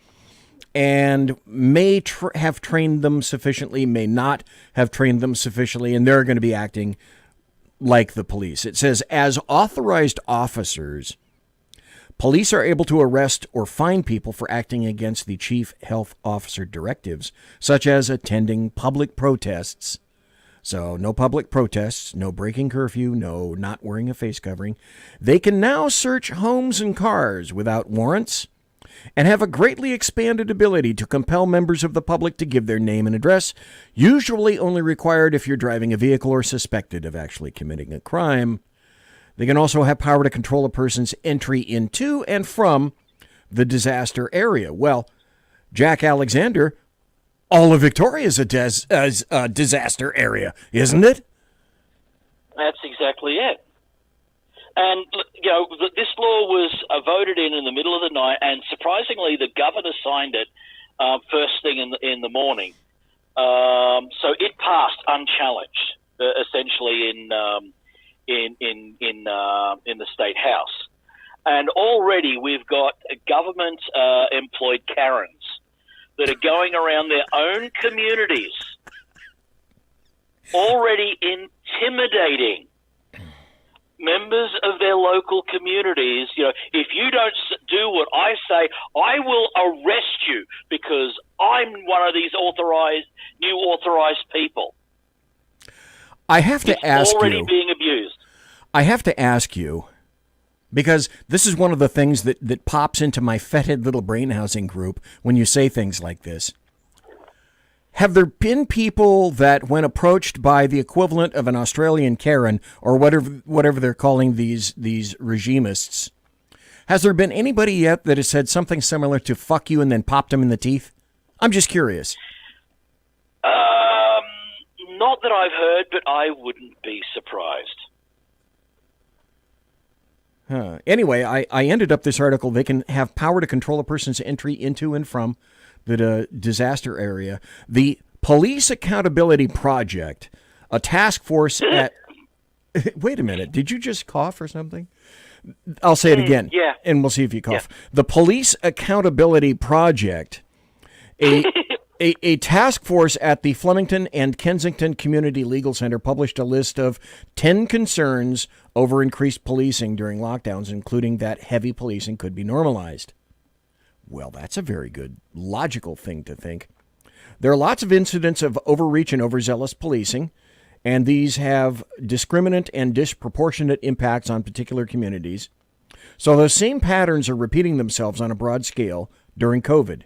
and may have trained them sufficiently, may not have trained them sufficiently, and they're going to be acting like the police. It says, as authorized officers, police are able to arrest or fine people for acting against the chief health officer directives, such as attending public protests. So no public protests, no breaking curfew, no not wearing a face covering. They can now search homes and cars without warrants and have a greatly expanded ability to compel members of the public to give their name and address, usually only required if you're driving a vehicle or suspected of actually committing a crime. They can also have power to control a person's entry into and from the disaster area. Well, Jack Alexander, all of Victoria is a disaster area, isn't it? That's exactly it. And, this law was voted in the middle of the night, and surprisingly, the governor signed it first thing in the morning. So it passed unchallenged, essentially in the State House. And already we've got government employed Karens that are going around their own communities, already intimidating members of their local communities. If you don't do what I say, I will arrest you because I'm one of these new authorized people. I have to ask you. Already being abused. I have to ask you, because this is one of the things that pops into my fetid little brain housing group when you say things like this. Have there been people that, when approached by the equivalent of an Australian Karen or whatever they're calling these regimists, has there been anybody yet that has said something similar to "fuck you" and then popped them in the teeth? I'm just curious. Not that I've heard, but I wouldn't be surprised. Anyway, I ended up this article. They can have power to control a person's entry into and from the disaster area. The Police Accountability Project, a task force at... Wait a minute. Did you just cough or something? I'll say it again. Yeah. And we'll see if you cough. Yeah. The Police Accountability Project, a task force at the Flemington and Kensington Community Legal Center, published a list of 10 concerns over increased policing during lockdowns, including that heavy policing could be normalized. Well, that's a very good, logical thing to think. There are lots of incidents of overreach and overzealous policing, and these have discriminant and disproportionate impacts on particular communities. So those same patterns are repeating themselves on a broad scale during COVID.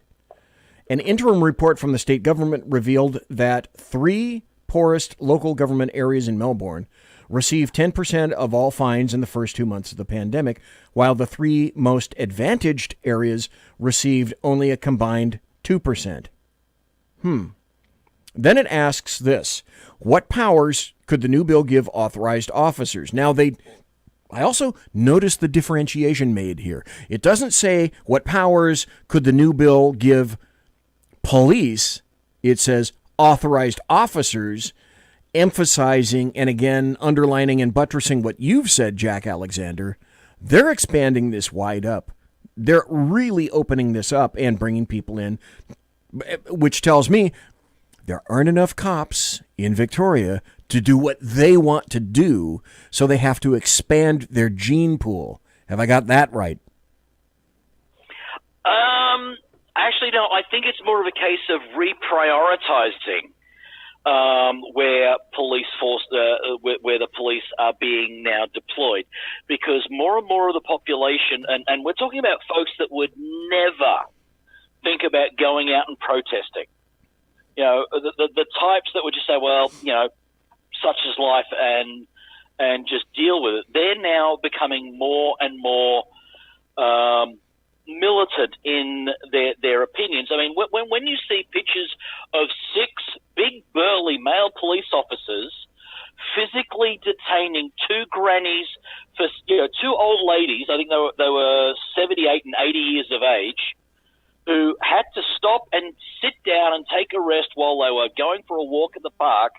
An interim report from the state government revealed that 3 poorest local government areas in Melbourne received 10% of all fines in the first 2 months of the pandemic, while the 3 most advantaged areas received only a combined 2%. Then it asks this: what powers could the new bill give authorized officers? Now, I also noticed the differentiation made here. It doesn't say what powers could the new bill give police. It says authorized officers, emphasizing and again underlining and buttressing what you've said, Jack Alexander. They're expanding this wide up. They're really opening this up and bringing people in, which tells me there aren't enough cops in Victoria to do what they want to do, so they have to expand their gene pool. Have I got that right? Actually, no. I think it's more of a case of reprioritizing where the police are being now deployed, because more and more of the population, and we're talking about folks that would never think about going out and protesting. The types that would just say, well, such is life and just deal with it. They're now becoming more and more militant in their opinions. I mean, when you see pictures of 6 big burly male police officers physically detaining 2 grannies for 2 old ladies, I think they were 78 and 80 years of age, who had to stop and sit down and take a rest while they were going for a walk in the park.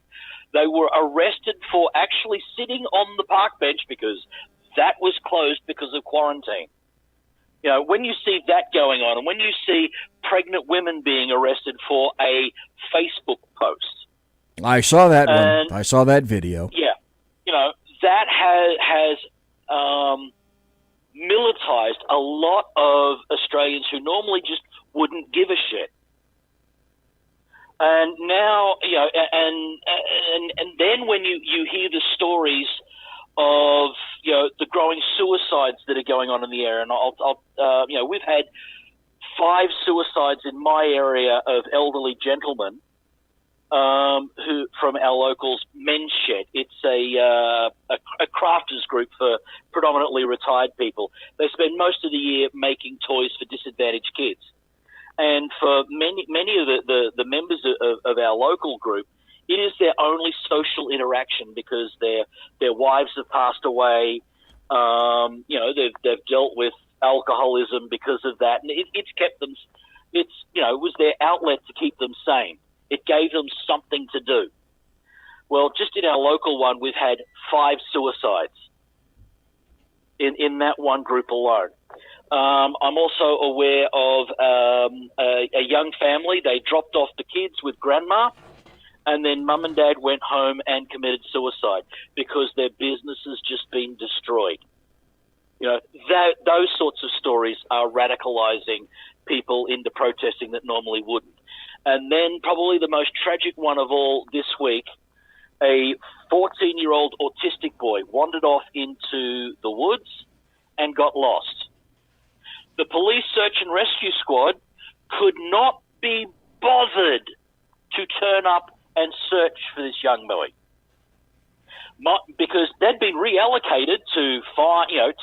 They were arrested for actually sitting on the park bench because that was closed because of quarantine. When you see that going on, and when you see pregnant women being arrested for a Facebook post. I saw that one. I saw that video. Yeah. That has militarized a lot of Australians who normally just wouldn't give a shit. And now, and then when you hear the stories of, the growing suicides that are going on in the area, and we've had 5 suicides in my area of elderly gentlemen, who from our locals men's shed. It's a crafters group for predominantly retired people. They spend most of the year making toys for disadvantaged kids. And for many of the members of our local group, it is their only social interaction because their wives have passed away. They've dealt with alcoholism because of that, and it's kept them. It was their outlet to keep them sane. It gave them something to do. Well, just in our local one, we've had 5 suicides in that one group alone. I'm also aware of a young family. They dropped off the kids with grandma, and then mum and dad went home and committed suicide because their business has just been destroyed. Those sorts of stories are radicalizing people into protesting that normally wouldn't. And then probably the most tragic one of all this week, a 14-year-old autistic boy wandered off into the woods and got lost. The police search and rescue squad could not be bothered to turn up and search for this young boy because they'd been reallocated to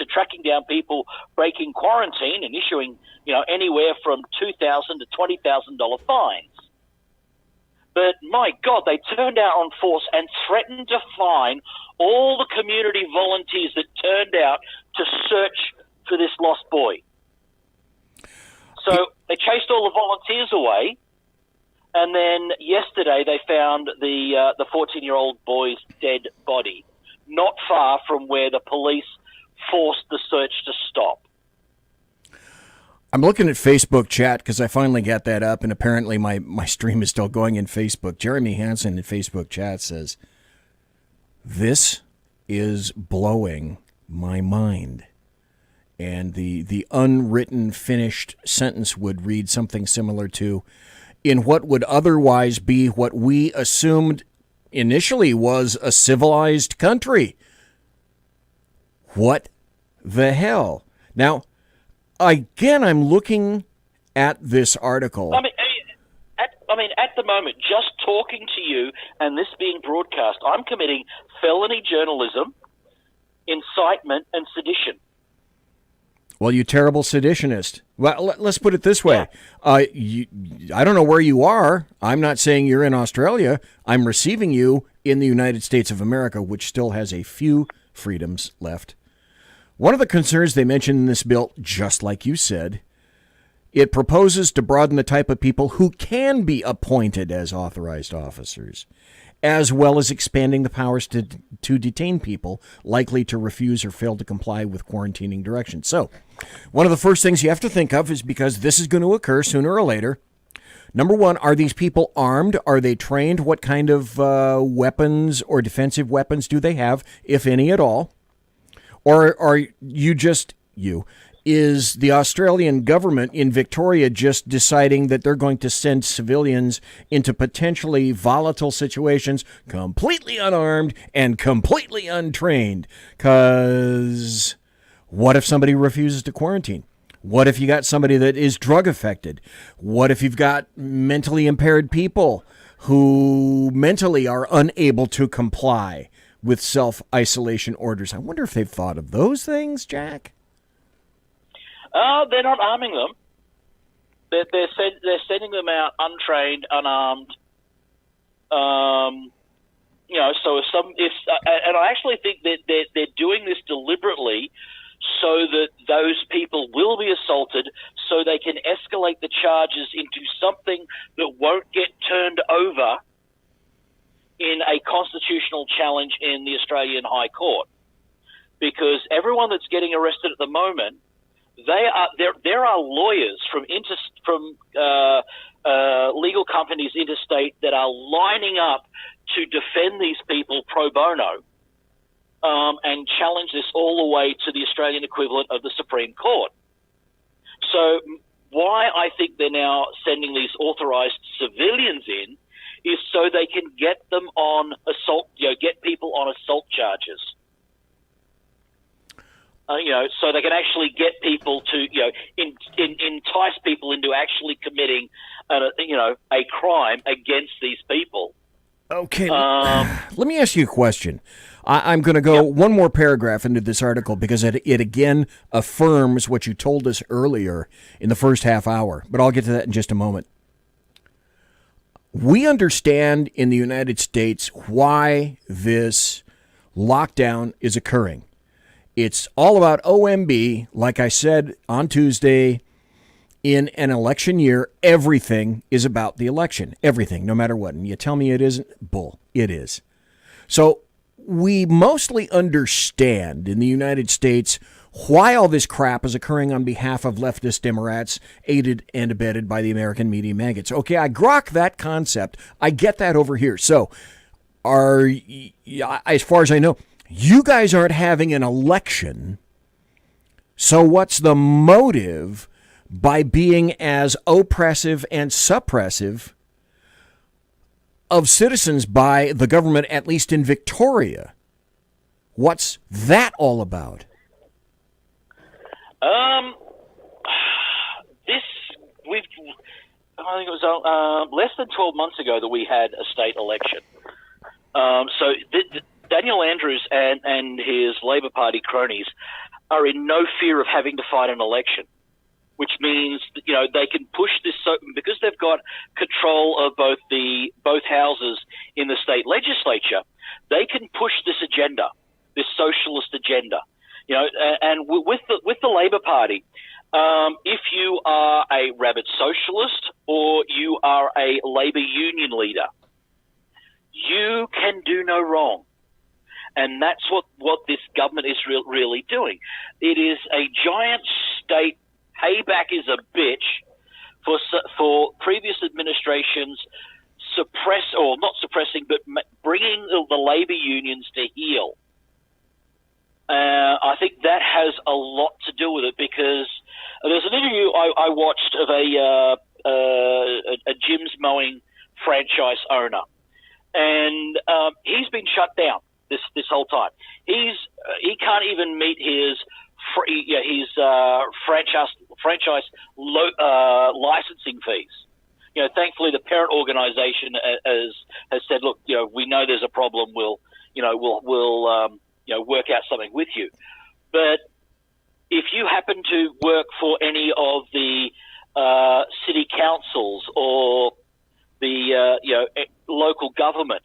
tracking down people breaking quarantine and issuing anywhere from $2,000 to $20,000 fines. But my God, they turned out on force and threatened to fine all the community volunteers that turned out to search for this lost boy. So they chased all the volunteers away, and then yesterday they found the 14-year-old boy's dead body, not far from where the police forced the search to stop. I'm looking at Facebook chat because I finally got that up, and apparently my stream is still going in Facebook. Jeremy Hansen in Facebook chat says, "This is blowing my mind." And the unwritten finished sentence would read something similar to, in what would otherwise be what we assumed initially was a civilized country. What the hell? Now, again, I'm looking at this article. At the moment, just talking to you and this being broadcast, I'm committing felony journalism, incitement, and sedition. Well, you terrible seditionist. Well, let's put it this way. I don't know where you are. I'm not saying you're in Australia. I'm receiving you in the United States of America, which still has a few freedoms left. One of the concerns they mentioned in this bill, just like you said, it proposes to broaden the type of people who can be appointed as authorized officers, as well as expanding the powers to detain people likely to refuse or fail to comply with quarantining directions. So, one of the first things you have to think of is, because this is going to occur sooner or later, number one, are these people armed? Are they trained? What kind of weapons or defensive weapons do they have, if any at all? Or are you just you? Is the Australian government in Victoria just deciding that they're going to send civilians into potentially volatile situations completely unarmed and completely untrained? Because what if somebody refuses to quarantine? What if you got somebody that is drug affected? What if you've got mentally impaired people who mentally are unable to comply with self-isolation orders? I wonder if they've thought of those things, Jack. They're not arming them. They're sending them out untrained, unarmed. So and I actually think that they're doing this deliberately, so that those people will be assaulted, so they can escalate the charges into something that won't get turned over in a constitutional challenge in the Australian High Court. Because everyone that's getting arrested at the moment, there are lawyers from legal companies interstate that are lining up to defend these people pro bono. And challenge this all the way to the Australian equivalent of the Supreme Court. So why I think they're now sending these authorised civilians in is so they can get them on assault, get people on assault charges. So they can actually get people to, entice people into actually committing, a crime against these people. Okay, let me ask you a question. I'm going to go one more paragraph into this article because it again affirms what you told us earlier in the first half hour, but I'll get to that in just a moment. We understand in the United States why this lockdown is occurring. It's all about OMB. Like I said on Tuesday, in an election year, everything is about the election. Everything, no matter what. And you tell me it isn't? Bull. It is. So we mostly understand in the United States why all this crap is occurring on behalf of leftist Democrats, aided and abetted by the American media maggots. Okay, I grok that concept. I get that over here. So, as far as I know, you guys aren't having an election. So what's the motive by being as oppressive and suppressive of citizens by the government, at least in Victoria? What's that all about? I think it was less than 12 months ago that we had a state election. So Daniel Andrews and his Labor Party cronies are in no fear of having to fight an election, which means that, they can push this because they've got control of both houses in the state legislature. They can push this agenda, this socialist agenda, and with the Labor Party. If you are a rabid socialist or you are a Labor union leader, you can do no wrong. And that's what this government is really doing. It is a giant state payback is a bitch for previous administrations bringing the labor unions to heel. I think that has a lot to do with it, because there's an interview I watched of a Jim's Mowing franchise owner, and he's been shut down this whole time. He can't even meet his franchise licensing fees. Thankfully the parent organization has said, look, we know there's a problem. We'll work out something with you. But if you happen to work for any of the city councils or the local government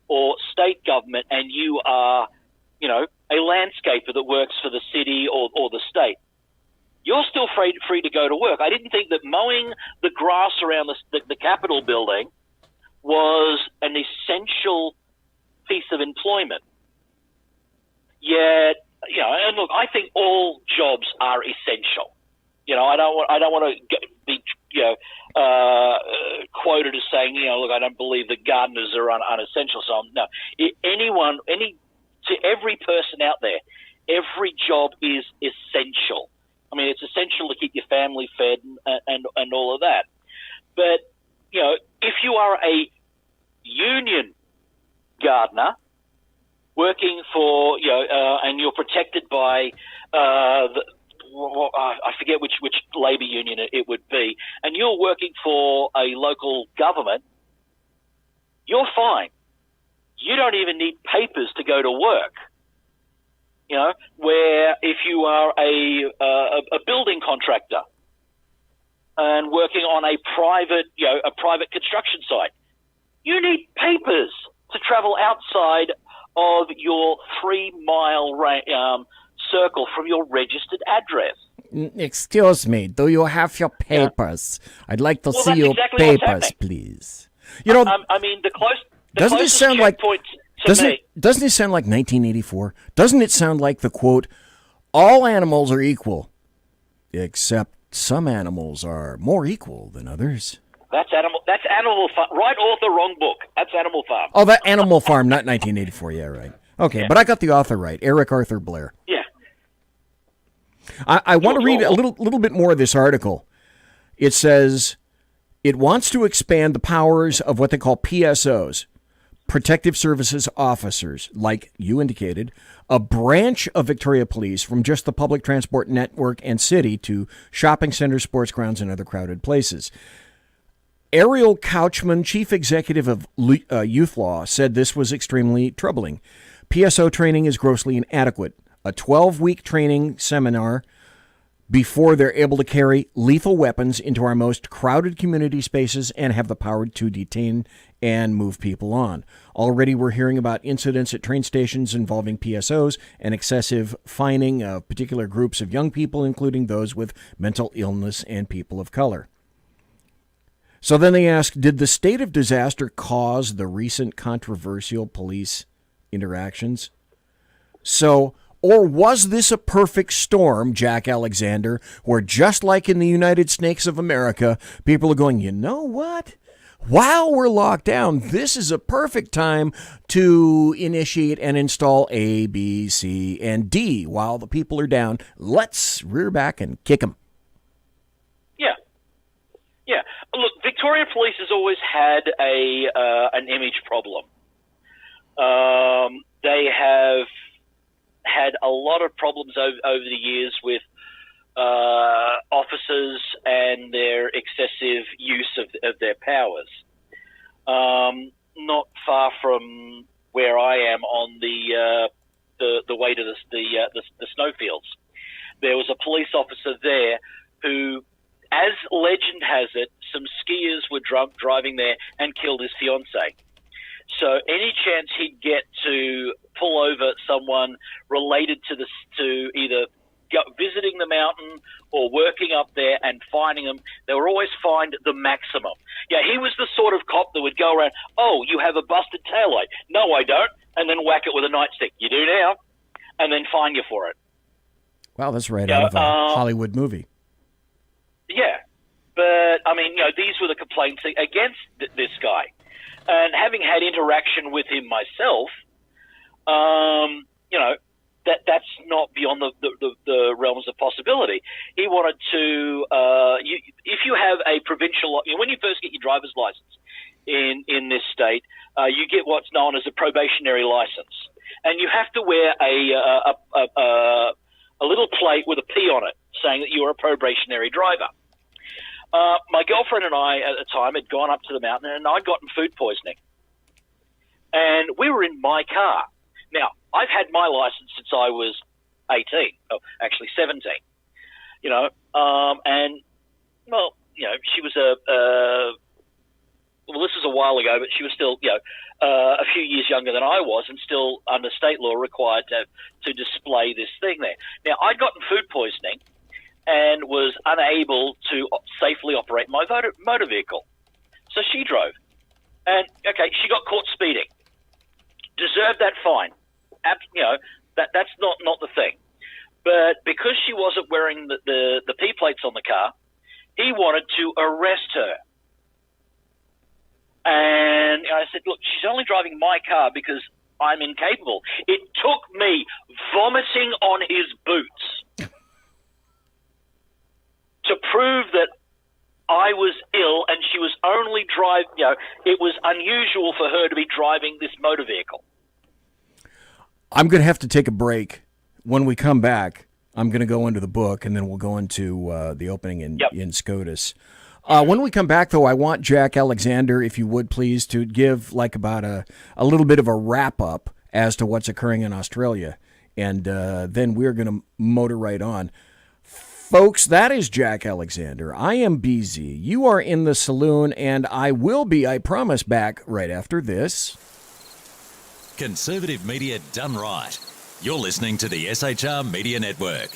or state government, and you are a landscaper that works for the city or the state, you're still free to go to work. I didn't think that mowing the grass around the Capitol building was an essential piece of employment. Yet, and look, I think all jobs are essential. I don't want to be quoted as saying, look, I don't believe that gardeners are unessential. So no, to every person out there, every job is essential. I mean, it's essential to keep your family fed and all of that. But, if you are a union gardener working for, and you're protected by, I forget which it would be, and you're working for a local government, you're fine. You don't even need papers to go to work. You know, where if you are a building contractor and working on a private construction site, you need papers to travel outside of your 3-mile circle from your registered address. Excuse me, do you have your papers? I'd like to see your exactly papers, please. You know, I mean, the doesn't it closest sound like checkpoint to me. Doesn't it sound like 1984? Doesn't it sound like the quote, "All animals are equal, except some animals are more equal than others"? That's Animal Farm. Right author, wrong book. That's Animal Farm. Oh, that Animal Farm, not 1984. Yeah, right. Okay, but I got the author right, Eric Arthur Blair. Yeah. I want to read a little bit more of this article. It says it wants to expand the powers of what they call PSOs, Protective Services Officers, like you indicated, a branch of Victoria Police, from just the public transport network and city to shopping centers, sports grounds, and other crowded places. Ariel Couchman, chief executive of Youth Law, said this was extremely troubling. PSO training is grossly inadequate. A 12-week training seminar before they're able to carry lethal weapons into our most crowded community spaces and have the power to detain and move people on. Already we're hearing about incidents at train stations involving PSOs and excessive fining of particular groups of young people, including those with mental illness and people of color. So then they ask, did the state of disaster cause the recent controversial police interactions? Or was this a perfect storm, Jack Alexander, where just like in the United Snakes of America, people are going, you know what? While we're locked down, this is a perfect time to initiate and install A, B, C, and D. While the people are down, let's rear back and kick them. Yeah. Look, Victoria Police has always had an image problem. They have had a lot of problems over the years with officers and their excessive use of their powers. Not far from where I am on the way to the snowfields, there was a police officer there who, as legend has it, some skiers were drunk driving there and killed his fiancée. So any chance he'd get to pull over someone related to either visiting the mountain or working up there and finding them, they were always fined the maximum. Yeah, he was the sort of cop that would go around, oh, you have a busted taillight. No, I don't. And then whack it with a nightstick. You do now. And then fine you for it. Wow, that's right out of a Hollywood movie. Yeah. But, I mean, these were the complaints against this guy. And having had interaction with him myself, that's not beyond the realms of possibility. He wanted to, if you have a provincial, when you first get your driver's license in this state, you get what's known as a probationary license, and you have to wear a little plate with a P on it saying that you're a probationary driver. My girlfriend and I at the time had gone up to the mountain, and I'd gotten food poisoning. And we were in my car. Now, I've had my license since I was 18, actually 17, and, she was this was a while ago, but she was still, a few years younger than I was, and still under state law required to display this thing there. Now, I'd gotten food poisoning and was unable to safely operate my motor vehicle. So she drove. And, okay, she got caught speeding. Deserved that fine. That's not the thing. But because she wasn't wearing the P plates on the car, he wanted to arrest her. And I said, look, she's only driving my car because I'm incapable. It took me vomiting on his boots to prove that I was ill and she was only it was unusual for her to be driving this motor vehicle. I'm going to have to take a break. When we come back, I'm going to go into the book, and then we'll go into the opening in SCOTUS. When we come back, though, I want Jack Alexander, if you would please, to give like about a little bit of a wrap-up as to what's occurring in Australia, and then we're going to motor right on. Folks, that is Jack Alexander. I am BZ. You are in the saloon, and I will be, I promise, back right after this. Conservative media done right. You're listening to the SHR Media Network.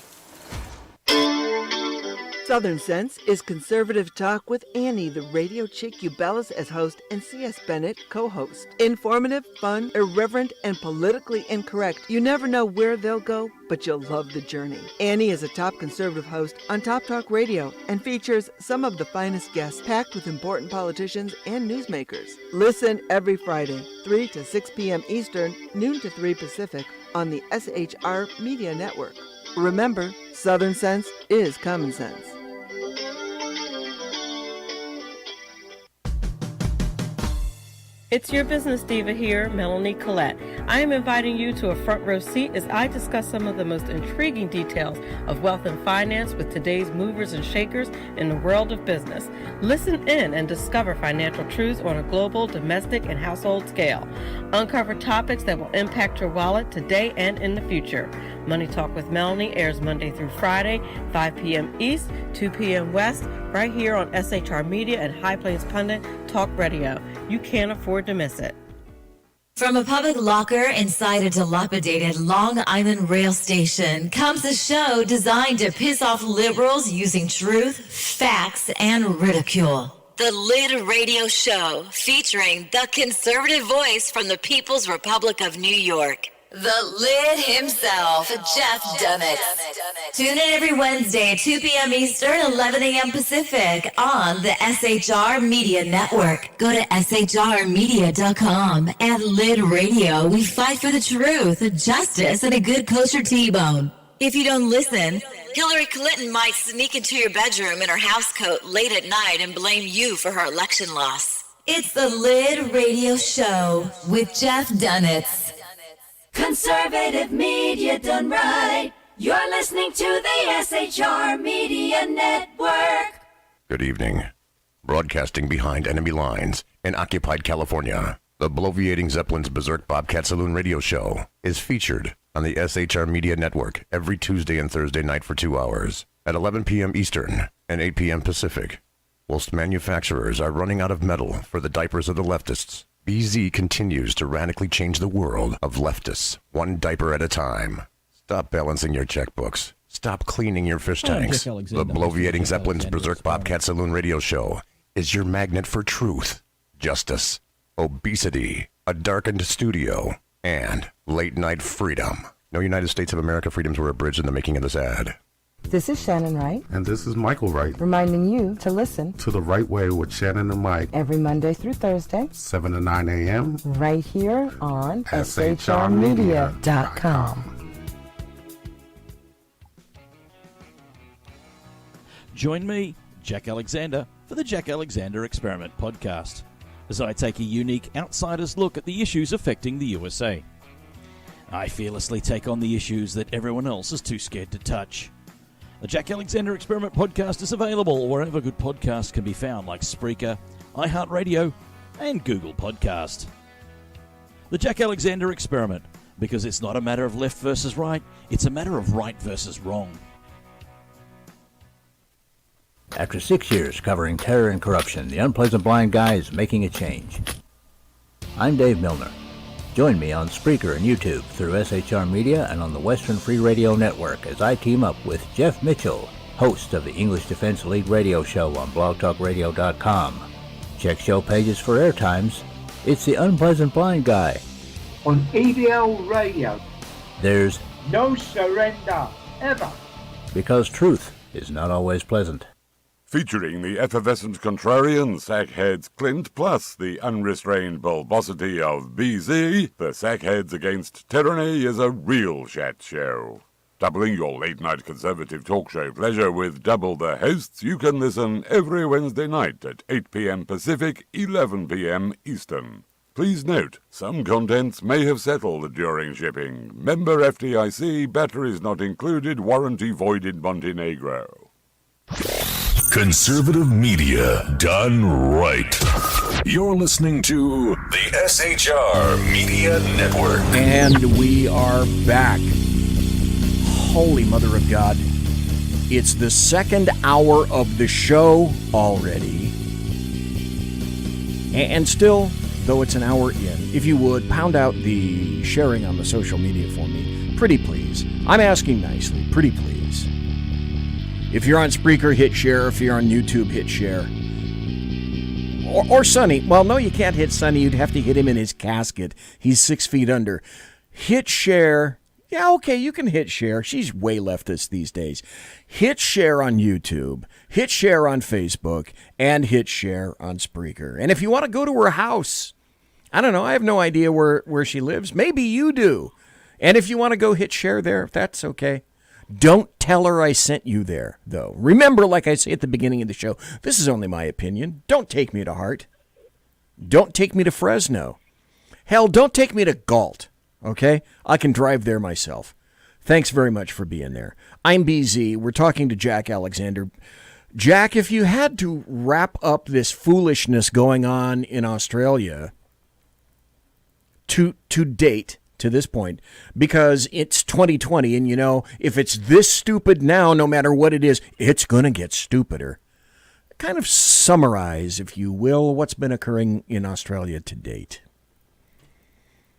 Southern Sense is conservative talk with Annie, the radio chick you balance as host, and C.S. Bennett, co-host. Informative, fun, irreverent, and politically incorrect. You never know where they'll go, but you'll love the journey. Annie is a top conservative host on Top Talk Radio and features some of the finest guests packed with important politicians and newsmakers. Listen every Friday, 3 to 6 p.m. Eastern, noon to 3 Pacific, on the SHR Media Network. Remember, Southern Sense is common sense. It's your business diva here, Melanie Collette. I am inviting you to a front row seat as I discuss some of the most intriguing details of wealth and finance with today's movers and shakers in the world of business. Listen in and discover financial truths on a global, domestic, and household scale. Uncover topics that will impact your wallet today and in the future. Money Talk with Melanie airs Monday through Friday, 5 p.m. East, 2 p.m. West, right here on SHR Media and High Plains Pundit Talk Radio. You can't afford to miss it. From a public locker inside a dilapidated Long Island rail station comes a show designed to piss off liberals using truth, facts, and ridicule. The Lid Radio Show, featuring the conservative voice from the People's Republic of New York. The Lid himself, Jeff Dunnett. Tune in every Wednesday at 2 p.m. Eastern, 11 a.m. Pacific on the SHR Media Network. Go to shrmedia.com. At Lid Radio, we fight for the truth, justice, and a good kosher T-bone. If you don't listen, Hillary Clinton might sneak into your bedroom in her housecoat late at night and blame you for her election loss. It's the Lid Radio Show with Jeff Dunnett. Conservative media done right. You're listening to the SHR Media Network. Good evening. Broadcasting behind enemy lines in occupied California, the bloviating Zeppelin's Berserk Bobcat Saloon radio show is featured on the SHR Media Network every Tuesday and Thursday night for 2 hours at 11 p.m. Eastern and 8 p.m. Pacific. Whilst manufacturers are running out of metal for the diapers of the leftists, BZ continues to radically change the world of leftists, one diaper at a time. Stop balancing your checkbooks. Stop cleaning your fish tanks. The bloviating Zeppelin's Berserk Bobcat Saloon radio show is your magnet for truth, justice, obesity, a darkened studio, and late-night freedom. No United States of America freedoms were abridged in the making of this ad. This is Shannon Wright. And this is Michael Wright. Reminding you to listen to The Right Way with Shannon and Mike. Every Monday through Thursday. 7 to 9 a.m. Right here on shrmedia.com. Join me, Jack Alexander, for the Jack Alexander Experiment podcast, as I take a unique outsider's look at the issues affecting the USA. I fearlessly take on the issues that everyone else is too scared to touch. The Jack Alexander Experiment podcast is available wherever good podcasts can be found, like Spreaker, iHeartRadio, and Google Podcast. The Jack Alexander Experiment, because it's not a matter of left versus right, it's a matter of right versus wrong. After 6 years covering terror and corruption, the unpleasant blind guy is making a change. I'm Dave Milner. Join me on Spreaker and YouTube through SHR Media and on the Western Free Radio Network as I team up with Jeff Mitchell, host of the English Defense Elite radio show on blogtalkradio.com. Check show pages for airtimes. It's the Unpleasant Blind Guy. On ADL Radio. There's no surrender, ever. Because truth is not always pleasant. Featuring the effervescent contrarian Sackheads Clint, plus the unrestrained bulbosity of BZ, the Sackheads Against Tyranny is a real chat show. Doubling your late-night conservative talk show pleasure with double the hosts, you can listen every Wednesday night at 8 p.m. Pacific, 11 p.m. Eastern. Please note, some contents may have settled during shipping. Member FDIC, batteries not included, warranty void in Montenegro. Conservative media done right. You're listening to the SHR Media Network. And we are back. Holy Mother of God. It's the second hour of the show already. And still, though it's an hour in, if you would, pound out the sharing on the social media for me. Pretty please. I'm asking nicely. Pretty please. If you're on Spreaker, hit share. If you're on YouTube, hit share. Or Sonny. Well, no, you can't hit Sonny. You'd have to hit him in his casket. He's 6 feet under. Hit share. Yeah, okay, you can hit share. She's way leftist these days. Hit share on YouTube, hit share on Facebook, and hit share on Spreaker. And if you want to go to her house, I don't know, I have no idea where she lives. Maybe you do. And if you want to go hit share there, that's okay. Don't tell her I sent you there, though. Remember, like I say at the beginning of the show, this is only my opinion. Don't take me to heart. Don't take me to Fresno. Hell, don't take me to Galt. Okay? I can drive there myself. Thanks very much for being there. I'm BZ. We're talking to Jack Alexander. Jack, if you had to wrap up this foolishness going on in Australia to date, to this point, because it's 2020, and you know, if it's this stupid now, no matter what it is, it's going to get stupider. Kind of summarize, if you will, what's been occurring in Australia to date.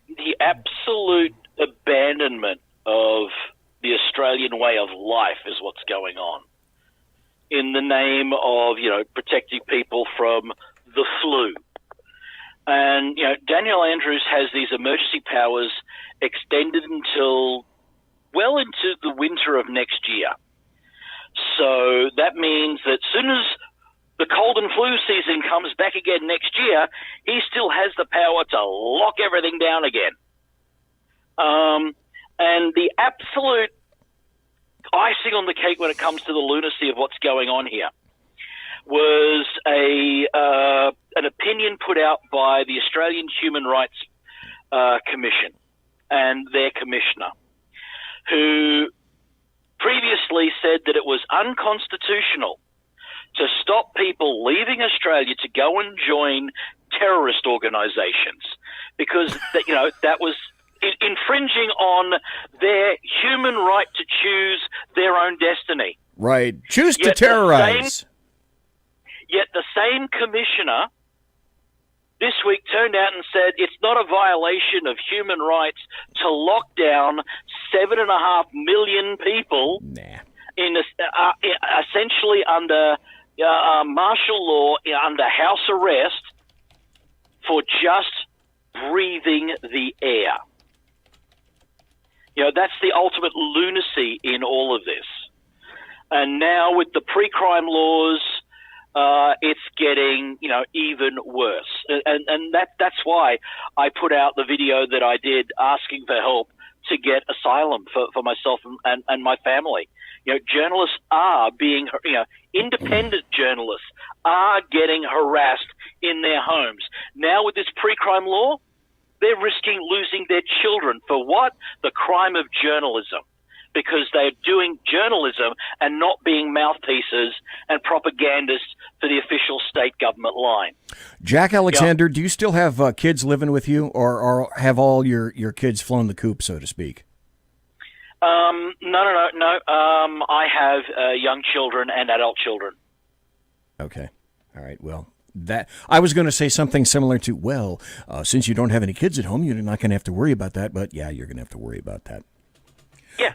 The absolute abandonment of the Australian way of life is what's going on. In the name of, protecting people from the flu. And, Daniel Andrews has these emergency powers extended until well into the winter of next year. So that means that as soon as the cold and flu season comes back again next year, he still has the power to lock everything down again. And the absolute icing on the cake when it comes to the lunacy of what's going on here was an opinion put out by the Australian Human Rights Commission and their commissioner, who previously said that it was unconstitutional to stop people leaving Australia to go and join terrorist organizations because that was infringing on their human right to choose their own destiny. Right. Choose to terrorize. Yet the same commissioner this week turned out and said it's not a violation of human rights to lock down 7.5 million people in essentially under martial law, under house arrest for just breathing the air. That's the ultimate lunacy in all of this. And now with the pre-crime laws, it's getting, even worse. And that's why I put out the video that I did asking for help to get asylum for myself and my family. Journalists are being, independent journalists are getting harassed in their homes. Now with this pre-crime law, they're risking losing their children for what? The crime of journalism. Because they're doing journalism and not being mouthpieces and propagandists for the official state government line. Jack Alexander, do you still have kids living with you, or have all your kids flown the coop, so to speak? No. I have young children and adult children. Okay. All right. Well, that I was going to say something similar to, since you don't have any kids at home, you're not going to have to worry about that. But yeah, you're going to have to worry about that. Yeah.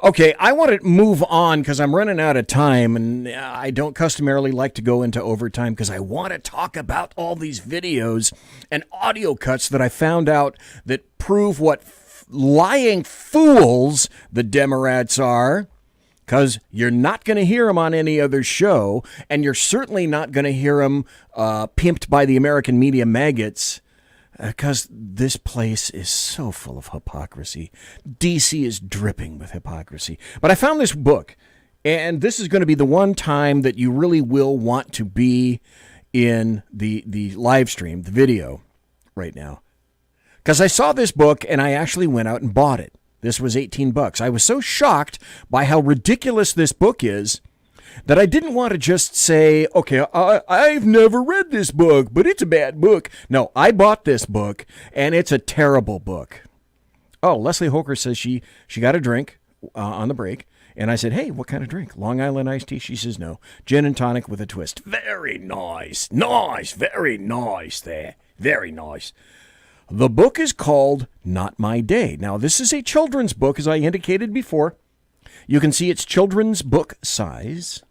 Okay, I want to move on because I'm running out of time, and I don't customarily like to go into overtime because I want to talk about all these videos and audio cuts that I found out that prove what lying fools the Democrats are, because you're not going to hear them on any other show, and you're certainly not going to hear them pimped by the American media maggots. Because this place is so full of hypocrisy. D.C. is dripping with hypocrisy. But I found this book, and this is going to be the one time that you really will want to be in the live stream, the video, right now. Because I saw this book and I actually went out and bought it. This was $18. I was so shocked by how ridiculous this book is that I didn't want to just say, okay, I've never read this book, but it's a bad book. No, I bought this book, and it's a terrible book. Oh, Leslie Hoker says she got a drink on the break, and I said, hey, what kind of drink? Long Island iced tea? She says, no. Gin and tonic with a twist. Very nice. Nice. Very nice there. Very nice. The book is called Not My Day. Now, this is a children's book, as I indicated before. You can see it's children's book size.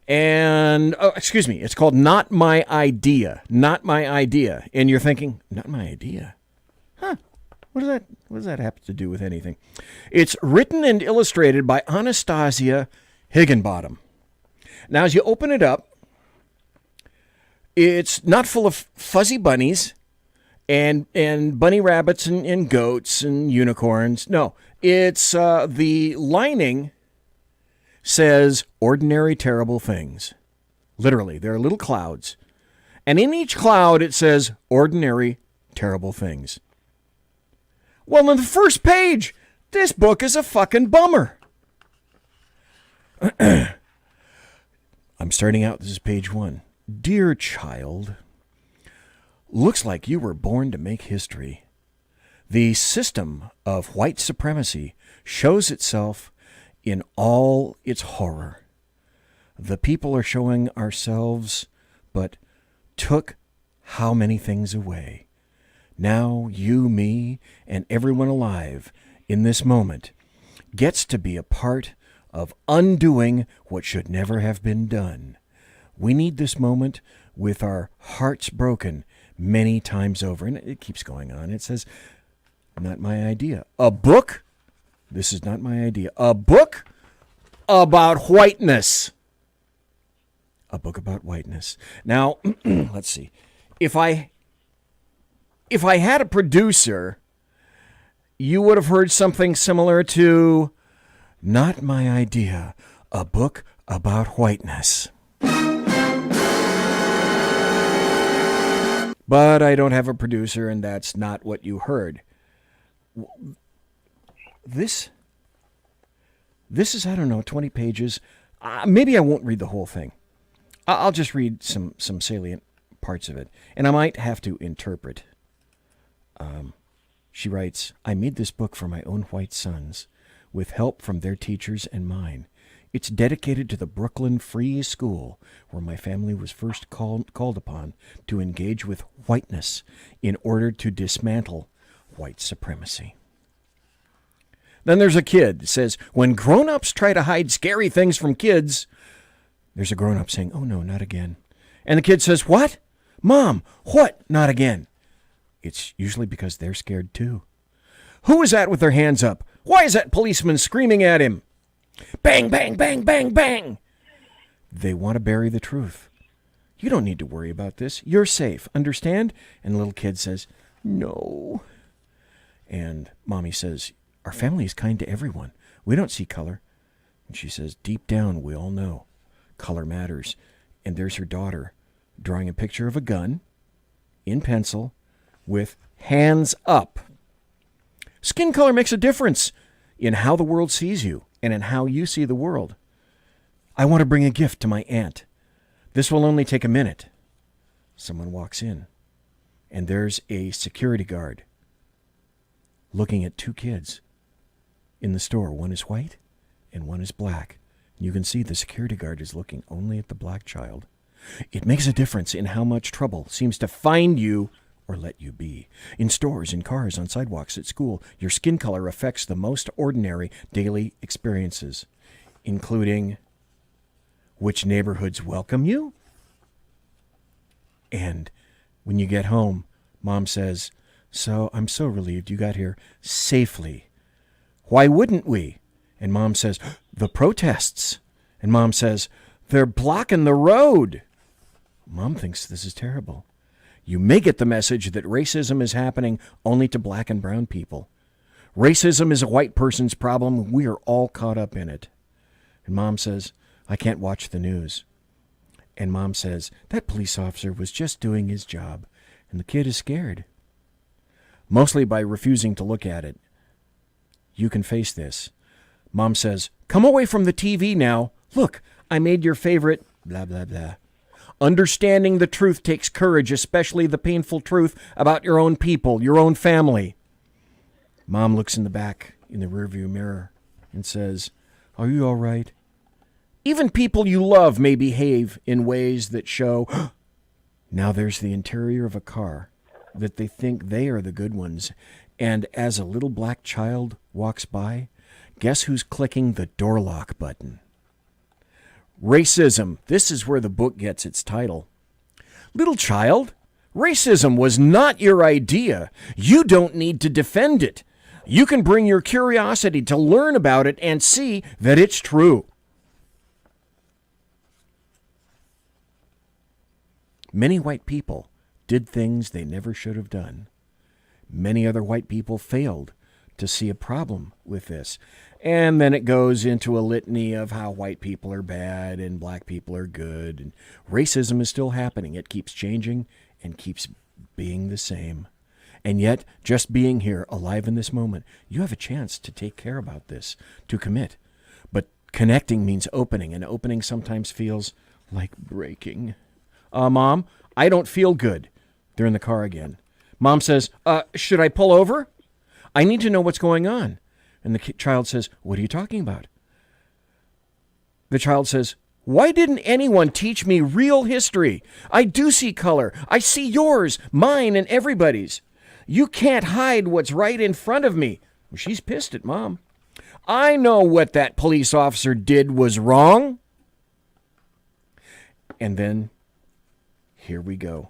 And, it's called Not My Idea. Not My Idea. And you're thinking, not my idea? Huh. What does that have to do with anything? It's written and illustrated by Anastasia Higginbottom. Now, as you open it up, it's not full of fuzzy bunnies and bunny rabbits and goats and unicorns. No, it's the lining says ordinary terrible things. Literally, there are little clouds. And in each cloud it says ordinary terrible things. Well, on the first page, this book is a fucking bummer. I'm starting out, this is page 1. Dear child, looks like you were born to make history. The system of white supremacy shows itself in all its horror. The people are showing ourselves, but took how many things away. Now you, me, and everyone alive in this moment gets to be a part of undoing what should never have been done. We need this moment with our hearts broken many times over. And it keeps going on. It says, not my idea. A book? This is not my idea. A book about whiteness. A book about whiteness. Now, let's see. If I had a producer, you would have heard something similar to, not my idea. A book about whiteness. But I don't have a producer, and that's not what you heard. This is, I don't know, 20 pages. Maybe I won't read the whole thing. I'll just read some salient parts of it. And I might have to interpret. She writes, I made this book for my own white sons, with help from their teachers and mine. It's dedicated to the Brooklyn Free School, where my family was first called upon to engage with whiteness in order to dismantle white supremacy. Then there's a kid that says, when grown-ups try to hide scary things from kids, there's a grown-up saying, oh no, not again. And the kid says, what? Mom, what? Not again. It's usually because they're scared too. Who is that with their hands up? Why is that policeman screaming at him? Bang, bang, bang, bang, bang. They want to bury the truth. You don't need to worry about this. You're safe. Understand? And the little kid says, no. And mommy says, our family is kind to everyone. We don't see color. And she says, deep down, we all know color matters. And there's her daughter drawing a picture of a gun in pencil with hands up. Skin color makes a difference in how the world sees you and in how you see the world. I want to bring a gift to my aunt. This will only take a minute. Someone walks in, and there's a security guard looking at two kids in the store. One is white and one is black. You can see the security guard is looking only at the black child. It makes a difference in how much trouble seems to find you or let you be. In stores, in cars, on sidewalks, at school, your skin color affects the most ordinary daily experiences, including which neighborhoods welcome you. And when you get home, Mom says, so I'm so relieved you got here safely. Why wouldn't we? And Mom says, the protests. And Mom says, they're blocking the road. Mom thinks this is terrible. You may get the message that racism is happening only to black and brown people. Racism is a white person's problem. We are all caught up in it. And Mom says, I can't watch the news. And Mom says, that police officer was just doing his job. And the kid is scared. mostly by refusing to look at it. You can face this. Mom says, come away from the TV now. Look, I made your favorite blah, blah, blah. Understanding the truth takes courage, especially the painful truth about your own people, your own family. Mom looks in the back in the rearview mirror and says, are you all right? Even people you love may behave in ways that show, now there's the interior of a car, that they think they are the good ones. And as a little black child walks by, guess who's clicking the door lock button? Racism. This is where the book gets its title. Little child, racism was not your idea. You don't need to defend it. You can bring your curiosity to learn about it and see that it's true. Many white people did things they never should have done. Many other white people failed to see a problem with this. And then it goes into a litany of how white people are bad and black people are good. And racism is still happening. It keeps changing and keeps being the same. And yet, just being here, alive in this moment, you have a chance to take care about this, to commit. But connecting means opening, and opening sometimes feels like breaking. Mom, I don't feel good. They're in the car again. Mom says, should I pull over? I need to know what's going on. And the child says, what are you talking about? The child says, why didn't anyone teach me real history? I do see color. I see yours, mine, and everybody's. You can't hide what's right in front of me. Well, she's pissed at Mom. I know what that police officer did was wrong. And then, here we go.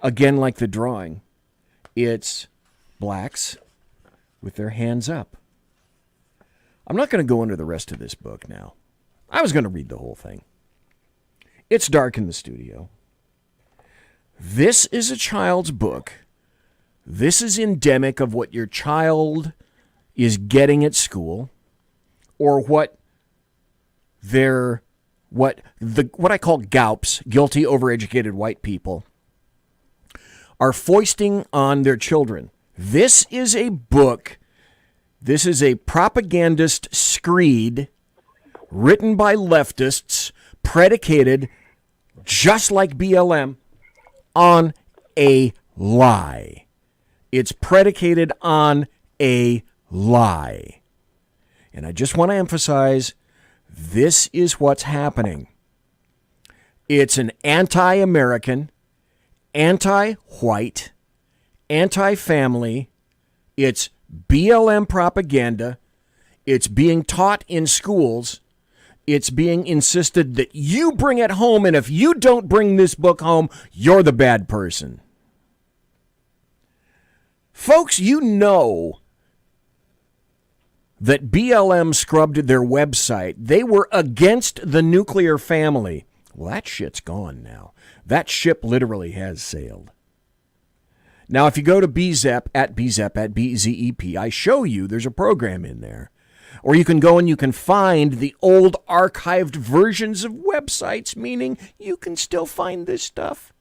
Again, like the drawing, it's blacks with their hands up. I'm not going to go into the rest of this book now. I was going to read the whole thing. It's dark in the studio. This is a child's book. This is endemic of what your child is getting at school, or what I call GAUPs, guilty overeducated white people, are foisting on their children. This is a book. This is a propagandist screed written by leftists, predicated, just like BLM, on a lie. It's predicated on a lie. And I just want to emphasize, this is what's happening. It's an anti-American, anti-white, anti-family. It's BLM propaganda. It's being taught in schools. It's being insisted that you bring it home, and if you don't bring this book home, you're the bad person. Folks, you know that BLM scrubbed their website. They were against the nuclear family. Well, that shit's gone now. That ship literally has sailed. Now, if you go to BZEP, at BZEP, I show you there's a program in there. Or you can go and you can find the old archived versions of websites, meaning you can still find this stuff.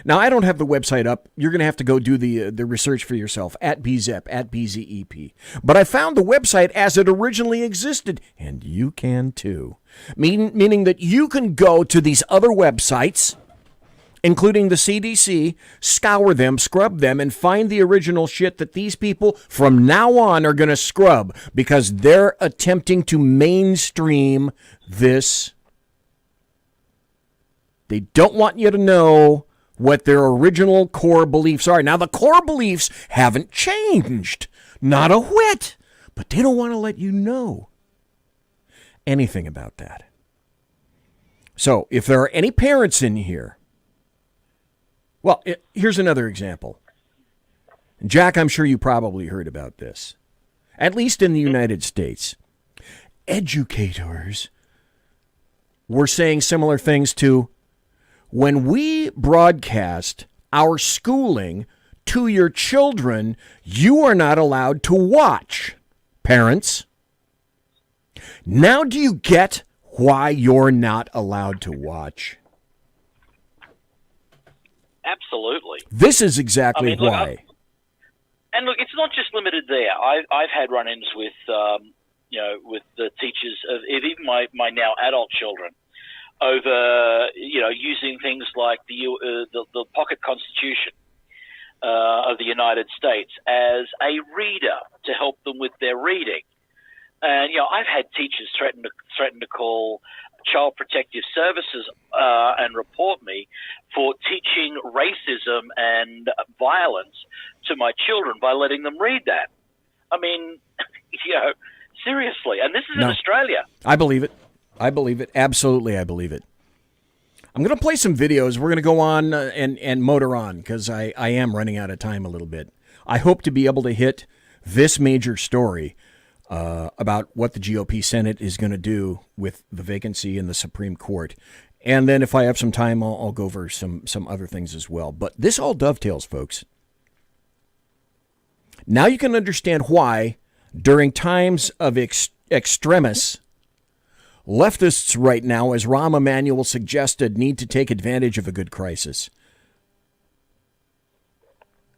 Now, I don't have the website up. You're going to have to go do the research for yourself at BZEP, at BZEP. But I found the website as it originally existed, and you can too. Meaning that you can go to these other websites, including the CDC, scour them, scrub them, and find the original shit that these people from now on are going to scrub because they're attempting to mainstream this. They don't want you to know what their original core beliefs are. Now, the core beliefs haven't changed, not a whit, but they don't want to let you know anything about that. So, if there are any parents in here, well, here's another example. Jack, I'm sure you probably heard about this, at least in the United States. Educators were saying similar things to, when we broadcast our schooling to your children, you are not allowed to watch, parents. Now do you get why you're not allowed to watch? Absolutely. This is exactly look, why. And look, it's not just limited there. I've had run-ins with, with the teachers of even my now adult children over, using things like the pocket constitution of the United States as a reader to help them with their reading. And, I've had teachers threaten to call Child Protective Services and report me for teaching racism and violence to my children by letting them read that. I mean, seriously. And this is in Australia. I believe it. Absolutely, I believe it. I'm going to play some videos. We're going to go on and motor on because I am running out of time a little bit. I hope to be able to hit this major story about what the GOP Senate is going to do with the vacancy in the Supreme Court. And then if I have some time, I'll go over some other things as well. But this all dovetails, folks. Now you can understand why, during times of extremis, leftists right now, as Rahm Emanuel suggested, need to take advantage of a good crisis.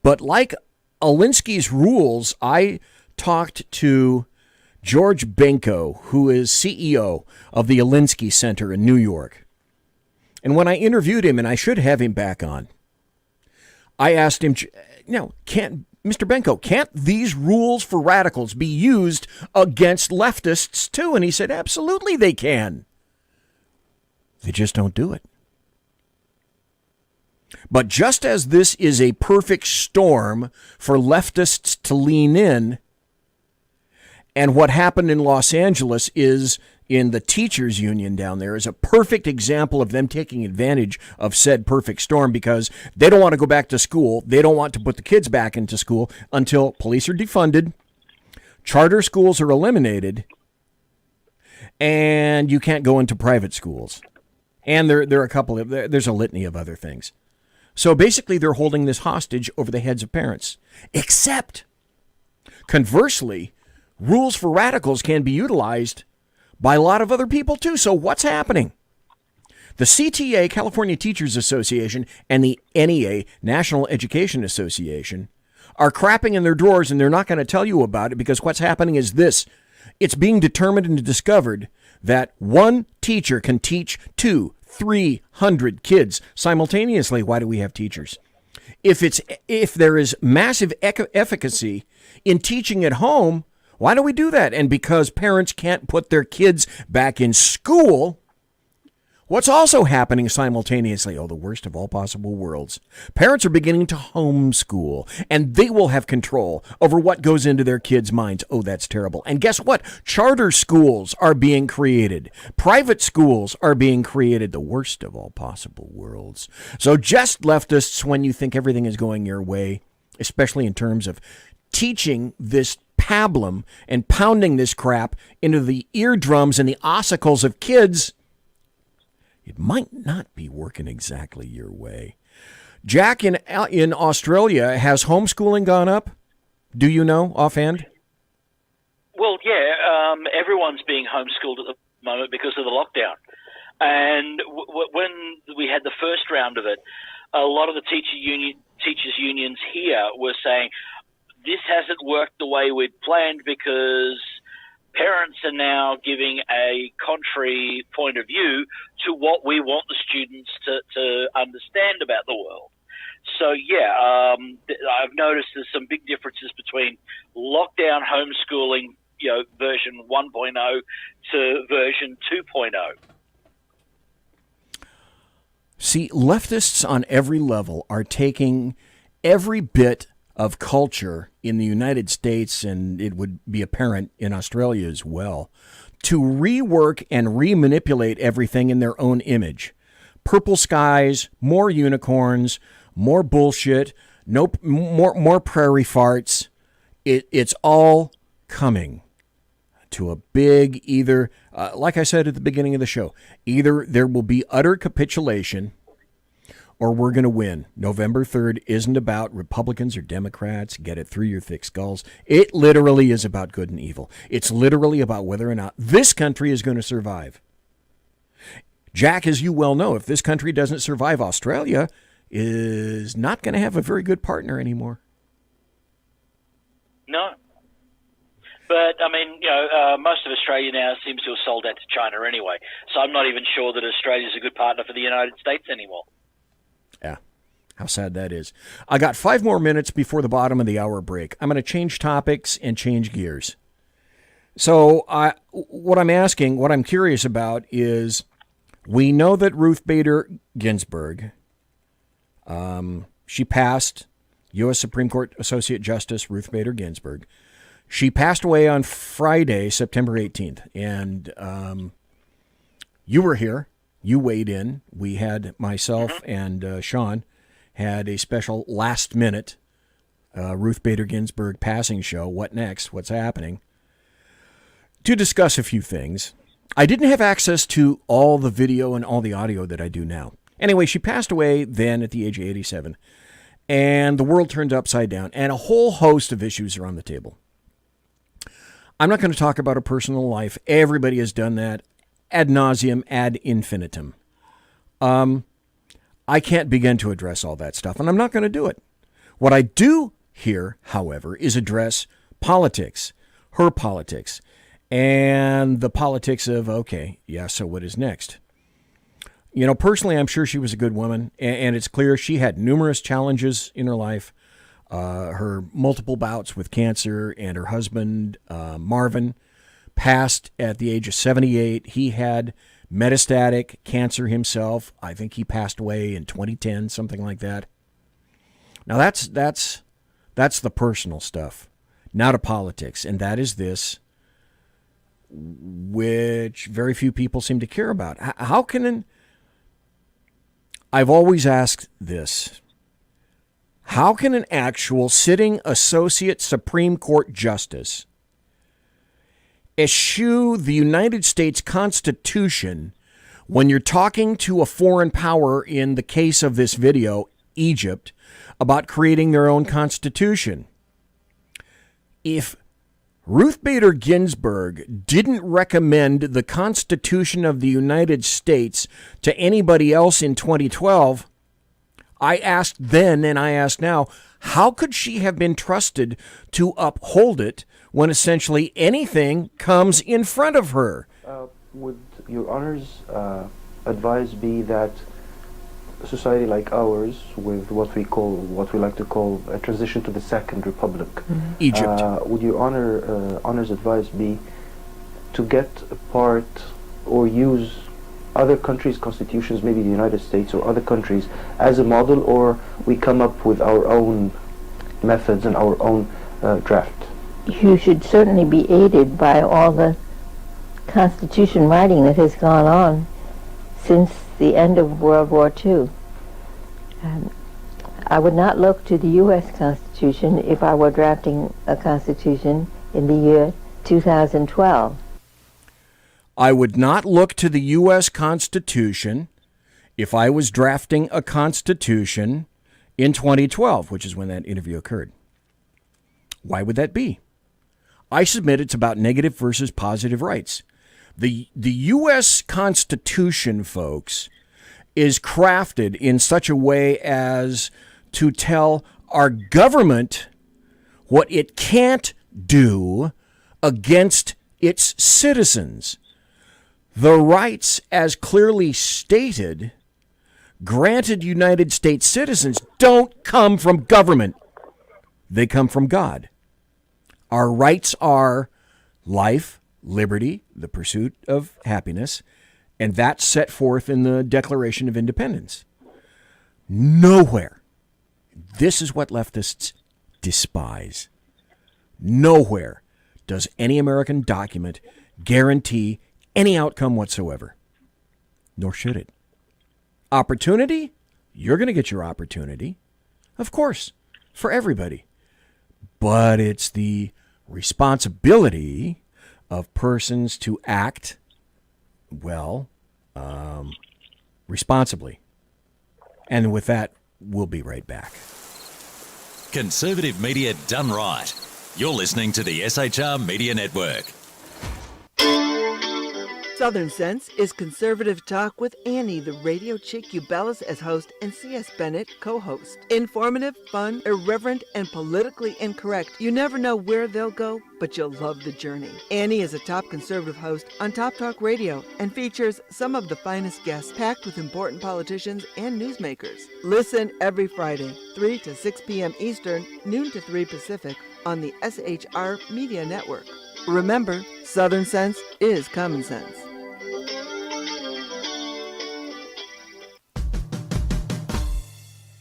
But like Alinsky's rules, I talked to George Benko, who is CEO of the Alinsky Center in New York. And when I interviewed him, and I should have him back on, I asked him, Mr. Benko, can't these rules for radicals be used against leftists too? And he said, absolutely they can. They just don't do it. But just as this is a perfect storm for leftists to lean in, and what happened in Los Angeles is in the teachers union down there is a perfect example of them taking advantage of said perfect storm because they don't want to go back to school. They don't want to put the kids back into school until police are defunded, charter schools are eliminated, and you can't go into private schools. And there are there's a litany of other things. So basically they're holding this hostage over the heads of parents. Except, conversely, rules for radicals can be utilized by a lot of other people, too. So what's happening? The CTA, California Teachers Association, and the NEA, National Education Association, are crapping in their drawers, and they're not going to tell you about it because what's happening is this. It's being determined and discovered that one teacher can teach 200-300 kids simultaneously. Why do we have teachers? If there is massive efficacy in teaching at home, why do we do that? And because parents can't put their kids back in school, what's also happening simultaneously? Oh, the worst of all possible worlds. Parents are beginning to homeschool, and they will have control over what goes into their kids' minds. Oh, that's terrible. And guess what? Charter schools are being created. Private schools are being created. The worst of all possible worlds. So just leftists, when you think everything is going your way, especially in terms of teaching this pablum and pounding this crap into the eardrums and the ossicles of kids, it might not be working exactly your way. Jack, in Australia, has homeschooling gone up? Do you know offhand? Well, yeah, everyone's being homeschooled at the moment because of the lockdown. And when we had the first round of it, a lot of the teachers unions here were saying, this hasn't worked the way we'd planned because parents are now giving a contrary point of view to what we want the students to understand about the world. So, yeah, I've noticed there's some big differences between lockdown homeschooling, version 1.0 to version 2.0. See, leftists on every level are taking every bit of culture in the United States, and it would be apparent in Australia as well, to rework and remanipulate everything in their own image. Purple skies, more unicorns, more bullshit, more prairie farts. It's all coming to a big either, like I said at the beginning of the show, either there will be utter capitulation or we're going to win. November 3rd isn't about Republicans or Democrats. Get it through your thick skulls. It literally is about good and evil. It's literally about whether or not this country is going to survive. Jack, as you well know, if this country doesn't survive, Australia is not going to have a very good partner anymore. No. But, I mean, most of Australia now seems to have sold out to China anyway. So I'm not even sure that Australia's a good partner for the United States anymore. Yeah. How sad that is. I got 5 more minutes before the bottom of the hour break. I'm going to change topics and change gears. So what I'm curious about is, we know that Ruth Bader Ginsburg, she passed, U.S. Supreme Court Associate Justice Ruth Bader Ginsburg. She passed away on Friday, September 18th. And you were here. You weighed in. We had myself and Sean had a special last-minute Ruth Bader Ginsburg passing show, What Next? What's Happening? To discuss a few things. I didn't have access to all the video and all the audio that I do now. Anyway, she passed away then at the age of 87. And the world turned upside down. And a whole host of issues are on the table. I'm not going to talk about her personal life. Everybody has done that ad nauseum, ad infinitum. I can't begin to address all that stuff, and I'm not going to do it. What I do here, however, is address politics, her politics, and the politics of, so what is next? Personally, I'm sure she was a good woman, and it's clear she had numerous challenges in her life. Her multiple bouts with cancer, and her husband, Marvin, passed at the age of 78. He had metastatic cancer himself. I think he passed away in 2010, something like that. Now that's the personal stuff, not a politics, and that is this, which very few people seem to care about. How can I've always asked this. How can an actual sitting Associate Supreme Court Justice eschew the United States Constitution when you're talking to a foreign power, in the case of this video, Egypt, about creating their own constitution? If Ruth Bader Ginsburg didn't recommend the Constitution of the United States to anybody else in 2012, I asked then and I ask now, how could she have been trusted to uphold it when essentially anything comes in front of her? Would Your Honor's advice be that a society like ours, with what we like to call a transition to the Second Republic, Egypt, would Your Honor's advice be to get a part or use other countries' constitutions, maybe the United States or other countries, as a model, or we come up with our own methods and our own draft? You should certainly be aided by all the constitution writing that has gone on since the end of World War II. I would not look to the U.S. Constitution if I were drafting a constitution in the year 2012. I would not look to the U.S. Constitution if I was drafting a constitution in 2012, which is when that interview occurred. Why would that be? I submit it's about negative versus positive rights. The U.S. Constitution, folks, is crafted in such a way as to tell our government what it can't do against its citizens. The rights, as clearly stated, granted United States citizens don't come from government. They come from God. Our rights are life, liberty, the pursuit of happiness, and that's set forth in the Declaration of Independence. Nowhere. This is what leftists despise. Nowhere does any American document guarantee any outcome whatsoever. Nor should it. Opportunity? You're going to get your opportunity. Of course, for everybody. But it's the responsibility of persons to act, responsibly. And with that, we'll be right back. Conservative media done right. You're listening to the SHR Media Network. Southern Sense is conservative talk with Annie, the radio chick you bellows as host, and C.S. Bennett co-host. Informative, fun, irreverent, and politically incorrect. You never know where they'll go, but you'll love the journey. Annie is a top conservative host on Top Talk Radio and features some of the finest guests packed with important politicians and newsmakers. Listen every Friday, 3 to 6 p.m. Eastern, noon to 3 Pacific, on the SHR Media Network. Remember, Southern Sense is common sense.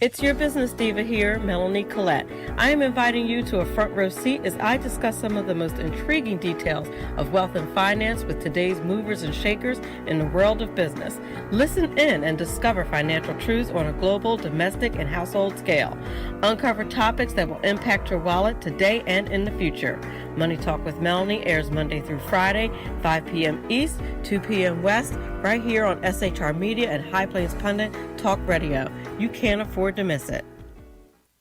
It's your business diva here, Melanie Collette. I am inviting you to a front row seat as I discuss some of the most intriguing details of wealth and finance with today's movers and shakers in the world of business. Listen in and discover financial truths on a global, domestic, and household scale. Uncover topics that will impact your wallet today and in the future. Money Talk with Melanie airs Monday through Friday, 5 p.m. East, 2 p.m. West, right here on SHR Media and High Plains Pundit Talk Radio. You can't afford to miss it.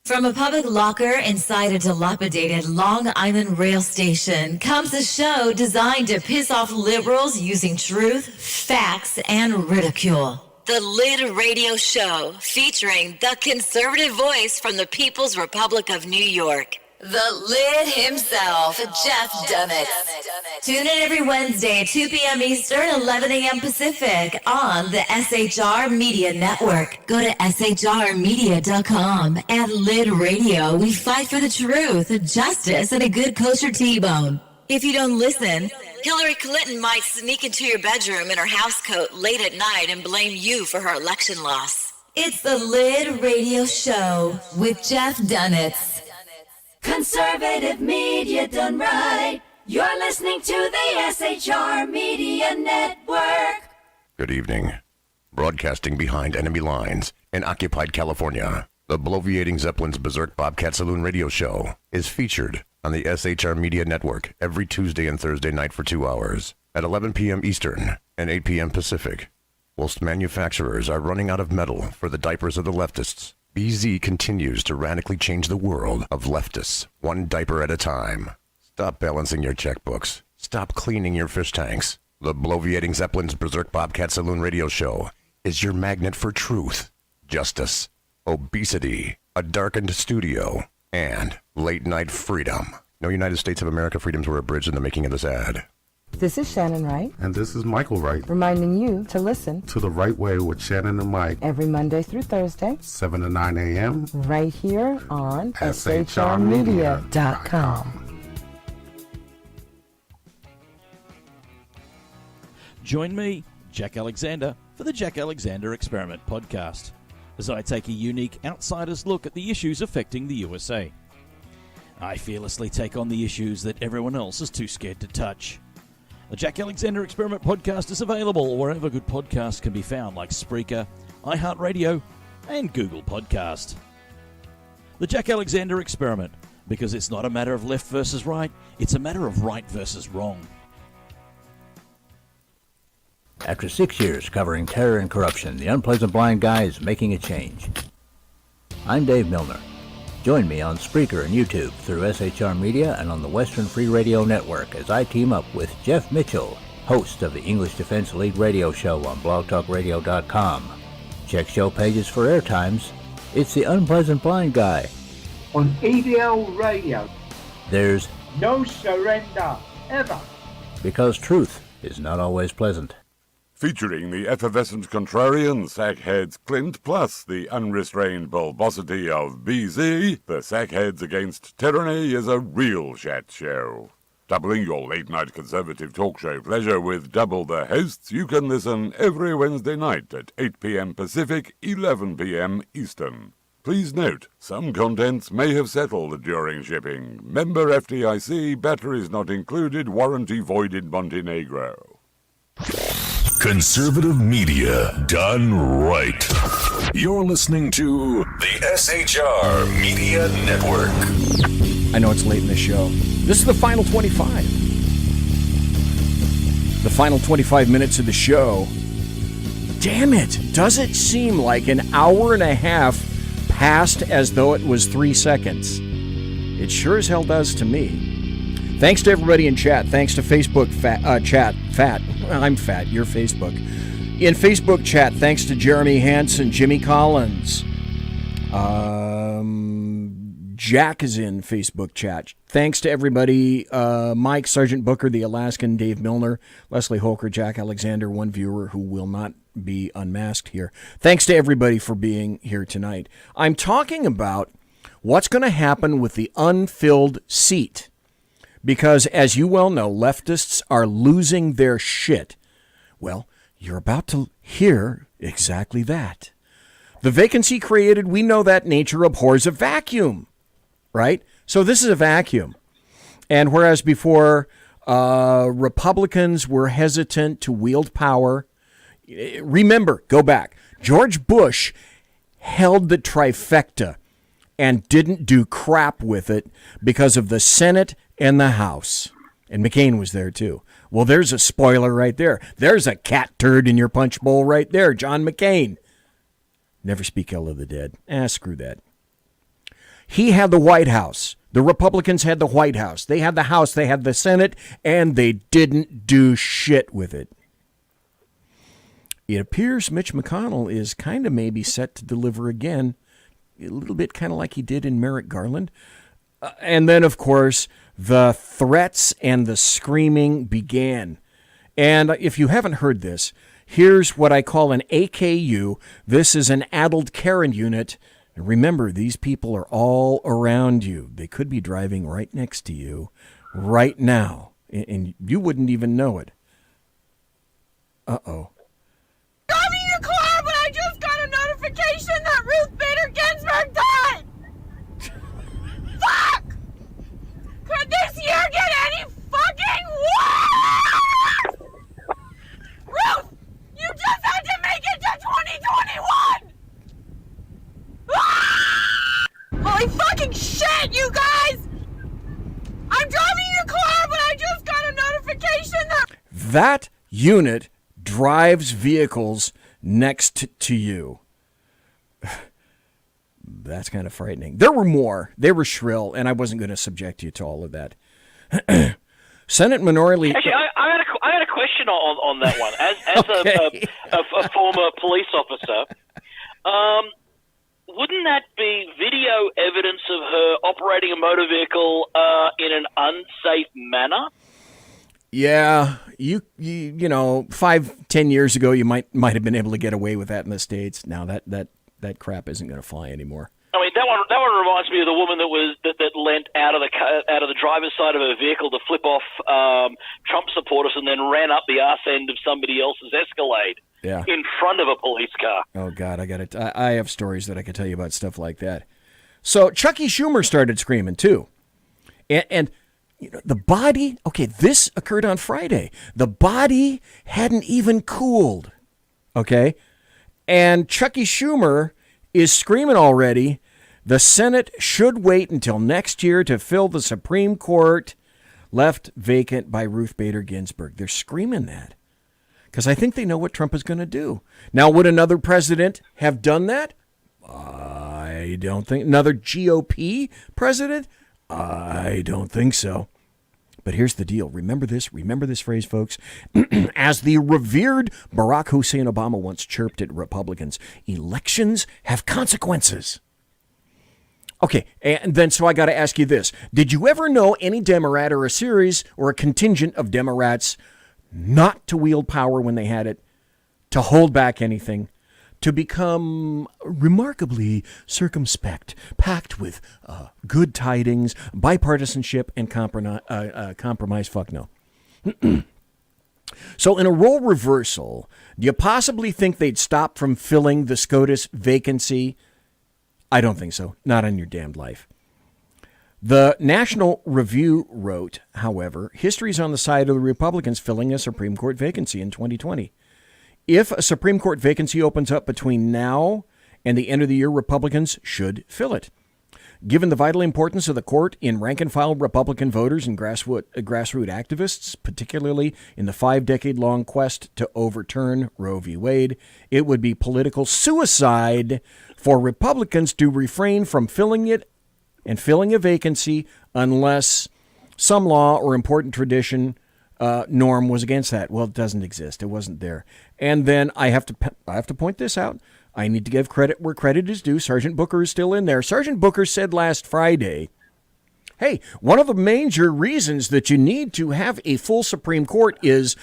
From a public locker inside a dilapidated Long Island rail station comes a show designed to piss off liberals using truth, facts, and ridicule. The Lid Radio Show, featuring the conservative voice from the People's Republic of New York. The Lid himself, Jeff Dunnett. Tune in every Wednesday at 2 p.m. Eastern, 11 a.m. Pacific on the SHR Media Network. Go to shrmedia.com. At Lid Radio, we fight for the truth, justice, and a good kosher T-bone. If you don't listen, Hillary Clinton might sneak into your bedroom in her housecoat late at night and blame you for her election loss. It's the Lid Radio Show with Jeff Dunnett. Conservative media done right. You're listening to the SHR Media Network. Good evening. Broadcasting behind enemy lines in occupied California, the bloviating Zeppelin's Berserk Bobcat Saloon radio show is featured on the SHR Media Network every Tuesday and Thursday night for 2 hours at 11 p.m. Eastern and 8 p.m. Pacific. Whilst manufacturers are running out of metal for the diapers of the leftists, BZ continues to radically change the world of leftists, one diaper at a time. Stop balancing your checkbooks. Stop cleaning your fish tanks. The bloviating Zeppelin's Berserk Bobcat Saloon radio show is your magnet for truth, justice, obesity, a darkened studio, and late-night freedom. No United States of America freedoms were abridged in the making of this ad. This is Shannon Wright. And this is Michael Wright. Reminding you to listen to The Right Way with Shannon and Mike. Every Monday through Thursday. 7 to 9 a.m. Right here on shrmedia.com. Join me, Jack Alexander, for the Jack Alexander Experiment podcast, as I take a unique outsider's look at the issues affecting the USA. I fearlessly take on the issues that everyone else is too scared to touch. The Jack Alexander Experiment podcast is available wherever good podcasts can be found, like Spreaker, iHeartRadio, and Google Podcast. The Jack Alexander Experiment, because it's not a matter of left versus right, it's a matter of right versus wrong. After 6 years covering terror and corruption, the unpleasant blind guy is making a change. I'm Dave Milner. Join me on Spreaker and YouTube through SHR Media and on the Western Free Radio Network as I team up with Jeff Mitchell, host of the English Defense League radio show on blogtalkradio.com. Check show pages for airtimes. It's the Unpleasant Blind Guy. On ADL Radio. There's no surrender, ever. Because truth is not always pleasant. Featuring the effervescent contrarian sackheads Clint plus the unrestrained bulbosity of BZ, the Sackheads Against Tyranny is a real chat show. Doubling your late-night conservative talk show pleasure with double the hosts, you can listen every Wednesday night at 8 p.m. Pacific, 11 p.m. Eastern. Please note, some contents may have settled during shipping. Member FDIC, batteries not included, warranty void in Montenegro. Conservative media done right. You're listening to the SHR Media Network. I know it's late in the show. This is the final 25. The final 25 minutes of the show. Damn it! Does it seem like an hour and a half passed as though it was 3 seconds? It sure as hell does to me. Thanks to everybody in chat. Thanks to Facebook chat. Fat. I'm fat. You're Facebook. In Facebook chat, thanks to Jeremy Hansen, Jimmy Collins. Jack is in Facebook chat. Thanks to everybody. Mike, Sergeant Booker, the Alaskan, Dave Milner, Leslie Holker, Jack Alexander, one viewer who will not be unmasked here. Thanks to everybody for being here tonight. I'm talking about what's going to happen with the unfilled seat. Because, as you well know, leftists are losing their shit. Well, you're about to hear exactly that. The vacancy created, we know that nature abhors a vacuum, right? So this is a vacuum. And whereas before Republicans were hesitant to wield power, remember, go back, George Bush held the trifecta and didn't do crap with it because of the Senate and the House. And McCain was there too. Well, there's a spoiler right there. There's a cat turd in your punch bowl right there, John McCain. Never speak ill of the dead. Screw that. He had the White House. The Republicans had the White House. They had the House, they had the Senate, and they didn't do shit with it. It appears Mitch McConnell is kind of maybe set to deliver again, a little bit kind of like he did in Merrick Garland. And then, of course, the threats and the screaming began. And if you haven't heard this, here's what I call an AKU. This is an adult Karen unit. And remember, these people are all around you. They could be driving right next to you right now, and you wouldn't even know it. Uh-oh. Driving your car, but I just got a notification that Ruth Bader Ginsburg died! Fuck! Could this year get any fucking worse? Ruth, you just had to make it to 2021! Ah! Holy fucking shit, you guys! I'm driving your car, but I just got a notification That unit drives vehicles next to you. That's kind of frightening. There were more. They were shrill, and I wasn't going to subject you to all of that. Senate Minority... Actually, I had a question on that one. As a former police officer, wouldn't that be video evidence of her operating a motor vehicle in an unsafe manner? Yeah, you know, 5-10 years ago, you might have been able to get away with that in the States. Now that crap isn't going to fly anymore. I mean, that one reminds me of the woman that leant out of the driver's side of her vehicle to flip off Trump supporters and then ran up the arse end of somebody else's Escalade in front of a police car. Oh God, I have stories that I could tell you about stuff like that. So Chucky Schumer started screaming too, and you know, the body. Okay, this occurred on Friday. The body hadn't even cooled. Okay, and Chucky Schumer is screaming already. The Senate should wait until next year to fill the Supreme Court left vacant by Ruth Bader Ginsburg. They're screaming that because I think they know what Trump is going to do. Now, would another president have done that? I don't think. Another GOP president? I don't think so. But here's the deal. Remember this phrase, folks. As the revered Barack Hussein Obama once chirped at Republicans, elections have consequences. Okay, and then so I got to ask you this. Did you ever know any Democrat or a series or a contingent of Democrats not to wield power when they had it, to hold back anything, to become remarkably circumspect, packed with good tidings, bipartisanship, and compromise? Fuck no. So in a role reversal, do you possibly think they'd stop from filling the SCOTUS vacancy? I don't think so. Not on your damned life. The National Review wrote, however, history's on the side of the Republicans filling a Supreme Court vacancy in 2020. If a Supreme Court vacancy opens up between now and the end of the year, Republicans should fill it. Given the vital importance of the court in rank-and-file Republican voters and grassroots activists, particularly in the 5-decade-long quest to overturn Roe v. Wade, it would be political suicide for Republicans to refrain from filling it and filling a vacancy unless some law or important tradition, norm was against that. Well, it doesn't exist. It wasn't there. And then I have to point this out. I need to give credit where credit is due. Sergeant Booker is still in there. Sergeant Booker said last Friday, hey, one of the major reasons that you need to have a full Supreme Court is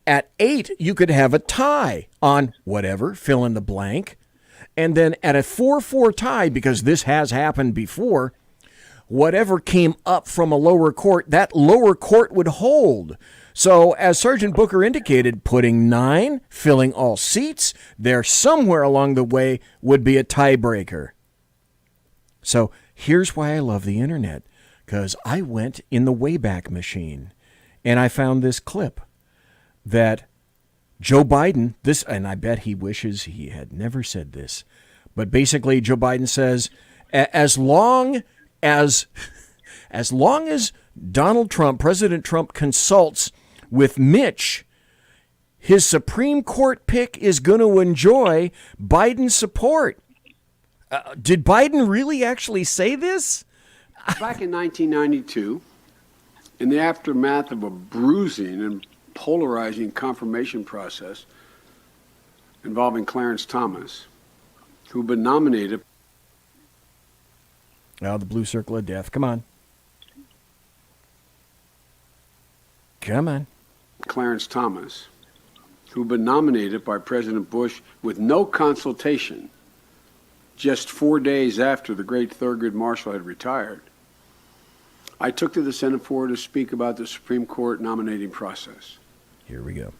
at 8, you could have a tie on whatever, fill in the blank. And then at a 4-4 tie, because this has happened before, whatever came up from a lower court, that lower court would hold. So as Sergeant Booker indicated, putting 9, filling all seats, there somewhere along the way would be a tiebreaker. So here's why I love the internet, because I went in the Wayback Machine and I found this clip that Joe Biden, and I bet he wishes he had never said this, but basically Joe Biden says, as long as Donald Trump, President Trump, consults with Mitch, his Supreme Court pick is going to enjoy Biden's support. Did Biden really actually say this? Back in 1992, in the aftermath of a bruising and polarizing confirmation process involving Clarence Thomas, who'd been nominated. Now the blue circle of death. Come on. Come on. Clarence Thomas, who'd been nominated by President Bush with no consultation just 4 days after the great Thurgood Marshall had retired. I took to the Senate floor to speak about the Supreme Court nominating process. Here we go.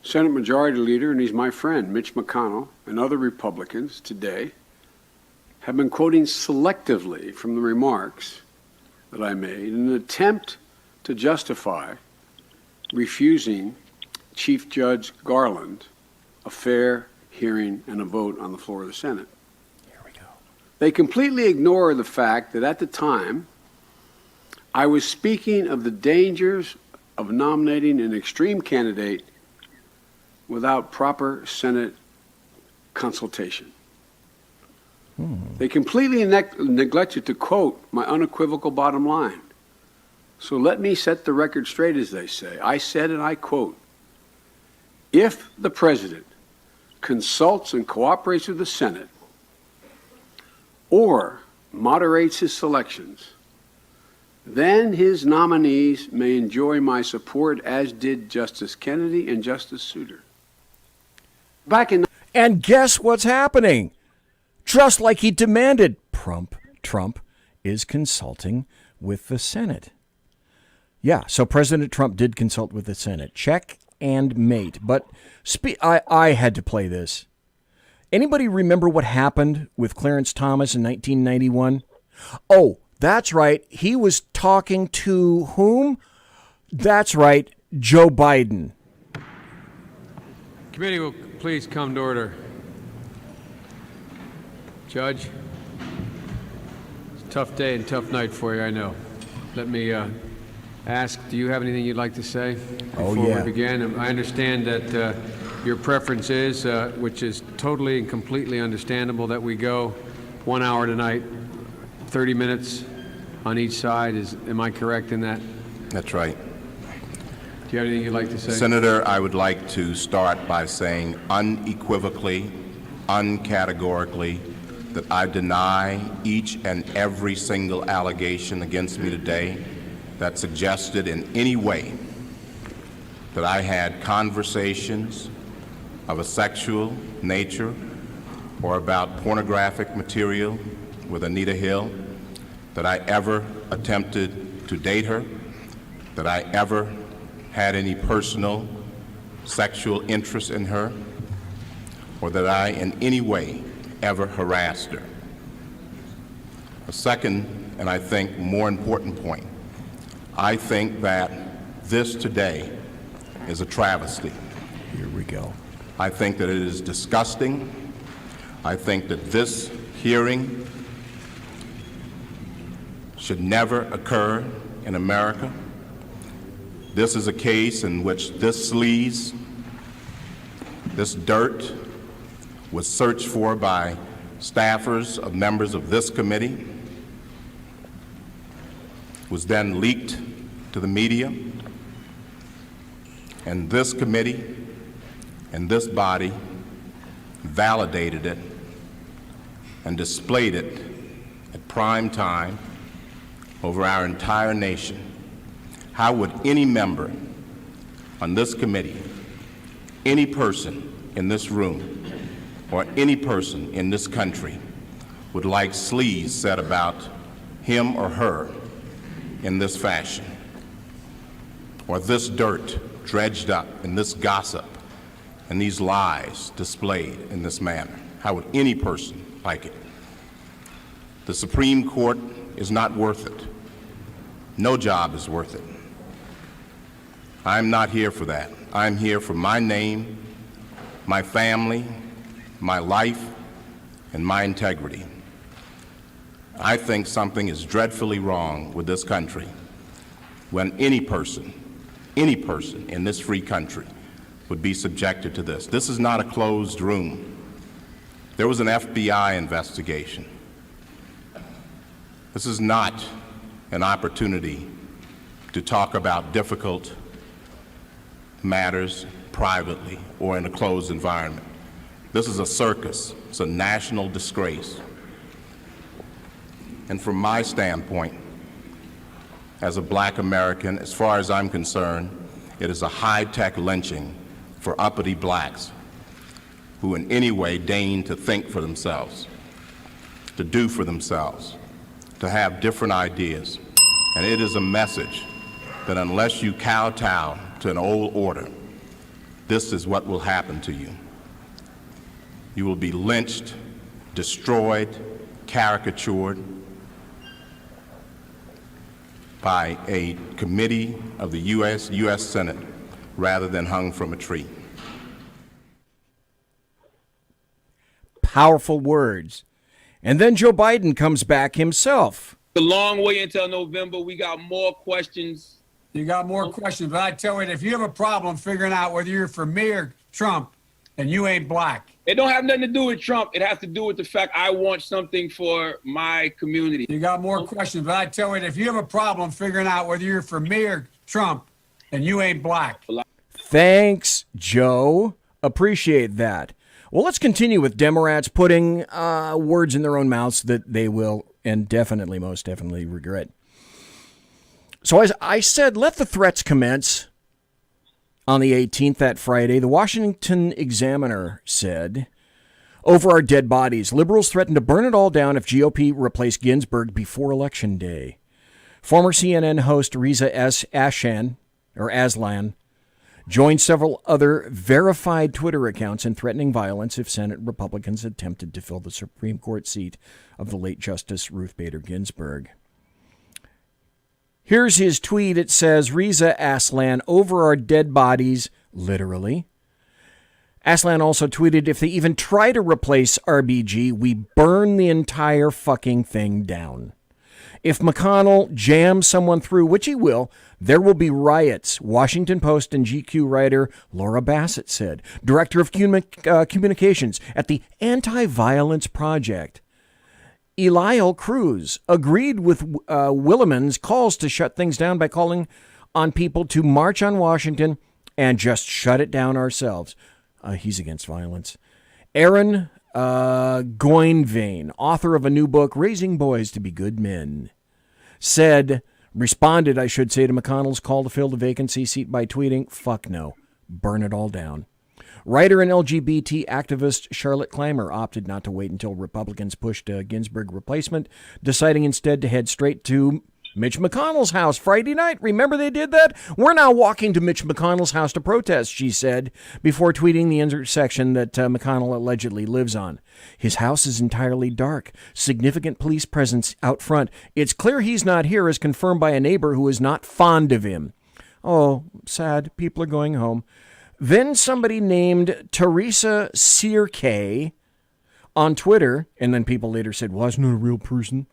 Senate Majority Leader, and he's my friend, Mitch McConnell, and other Republicans today have been quoting selectively from the remarks that I made in an attempt to justify refusing Chief Judge Garland a fair hearing and a vote on the floor of the Senate. Here we go. They completely ignore the fact that at the time, I was speaking of the dangers of nominating an extreme candidate without proper Senate consultation. They completely neglected to quote my unequivocal bottom line. So let me set the record straight, as they say. I said, and I quote, if the president consults and cooperates with the Senate or moderates his selections, then his nominees may enjoy my support, as did Justice Kennedy and Justice Souter. And guess what's happening? Just like he demanded, Trump is consulting with the Senate. Yeah, so President Trump did consult with the Senate. Check and mate. But I had to play this. Anybody remember what happened with Clarence Thomas in 1991? Oh, that's right. He was talking to whom? That's right, Joe Biden. Committee will please come to order. Judge, it's a tough day and tough night for you, I know. Let me ask, do you have anything you'd like to say before we begin? I understand that your preference is, which is totally and completely understandable, that we go 1 hour tonight, 30 minutes on each side. Am I correct in that? That's right. Do you have anything you'd like to say? Senator, I would like to start by saying unequivocally, uncategorically, that I deny each and every single allegation against me today that suggested in any way that I had conversations of a sexual nature or about pornographic material with Anita Hill, that I ever attempted to date her, that I ever had any personal sexual interest in her, or that I in any way ever harassed her. A second, and I think more important point, I think that this today is a travesty. Here we go. I think that it is disgusting. I think that this hearing should never occur in America. This is a case in which this sleaze, this dirt, was searched for by staffers of members of this committee, was then leaked to the media and this committee and this body validated it and displayed it at prime time over our entire nation, how would any member on this committee, any person in this room, or any person in this country would like sleaze said about him or her in this fashion, or this dirt dredged up, and this gossip and these lies displayed in this manner? How would any person like it? The Supreme Court is not worth it. No job is worth it. I'm not here for that. I'm here for my name, my family, my life, and my integrity. I think something is dreadfully wrong with this country when any person in this free country would be subjected to this. This is not a closed room. There was an FBI investigation. This is not an opportunity to talk about difficult matters privately or in a closed environment. This is a circus. It's a national disgrace. And from my standpoint, as a black American, as far as I'm concerned, it is a high-tech lynching for uppity blacks who in any way deign to think for themselves, to do for themselves, to have different ideas. And it is a message that unless you kowtow to an old order, this is what will happen to you. You will be lynched, destroyed, caricatured by a committee of the U.S. Senate rather than hung from a tree. Powerful words. And then Joe Biden comes back himself. A long way until November. We got more questions. You got more questions, but I tell you, if you have a problem figuring out whether you're for me or Trump, then you ain't black. It don't have nothing to do with Trump. It has to do with the fact I want something for my community. You got more questions, but I tell you, if you have a problem figuring out whether you're for me or Trump, then you ain't black. Thanks, Joe. Appreciate that. Well, let's continue with Democrats putting words in their own mouths that they will, and definitely, most definitely, regret. So as I said, let the threats commence. On the 18th, that Friday, the Washington Examiner said, over our dead bodies, liberals threaten to burn it all down if GOP replace Ginsburg before Election Day. Former CNN host Reza Aslan joined several other verified Twitter accounts in threatening violence if Senate Republicans attempted to fill the Supreme Court seat of the late Justice Ruth Bader Ginsburg. Here's his tweet. It says, Reza Aslan, over our dead bodies, literally. Aslan also tweeted, if they even try to replace RBG, we burn the entire fucking thing down. If McConnell jams someone through, which he will, there will be riots, Washington Post and GQ writer Laura Bassett said, director of communications at the Anti-Violence Project. Eliel Cruz agreed with Williman's calls to shut things down by calling on people to march on Washington and just shut it down ourselves. He's against violence. Aaron Goinvain, author of a new book, Raising Boys to be Good Men, responded, I should say, to McConnell's call to fill the vacancy seat by tweeting, fuck no, burn it all down. Writer and LGBT activist Charlotte Clymer opted not to wait until Republicans pushed a Ginsburg replacement, deciding instead to head straight to Mitch McConnell's house Friday night. Remember they did that? We're now walking to Mitch McConnell's house to protest, she said, before tweeting the intersection that McConnell allegedly lives on. His house is entirely dark. Significant police presence out front. It's clear he's not here, as confirmed by a neighbor who is not fond of him. Oh, sad. People are going home. Then somebody named Teresa Sierke on Twitter, and then people later said, wasn't it a real person?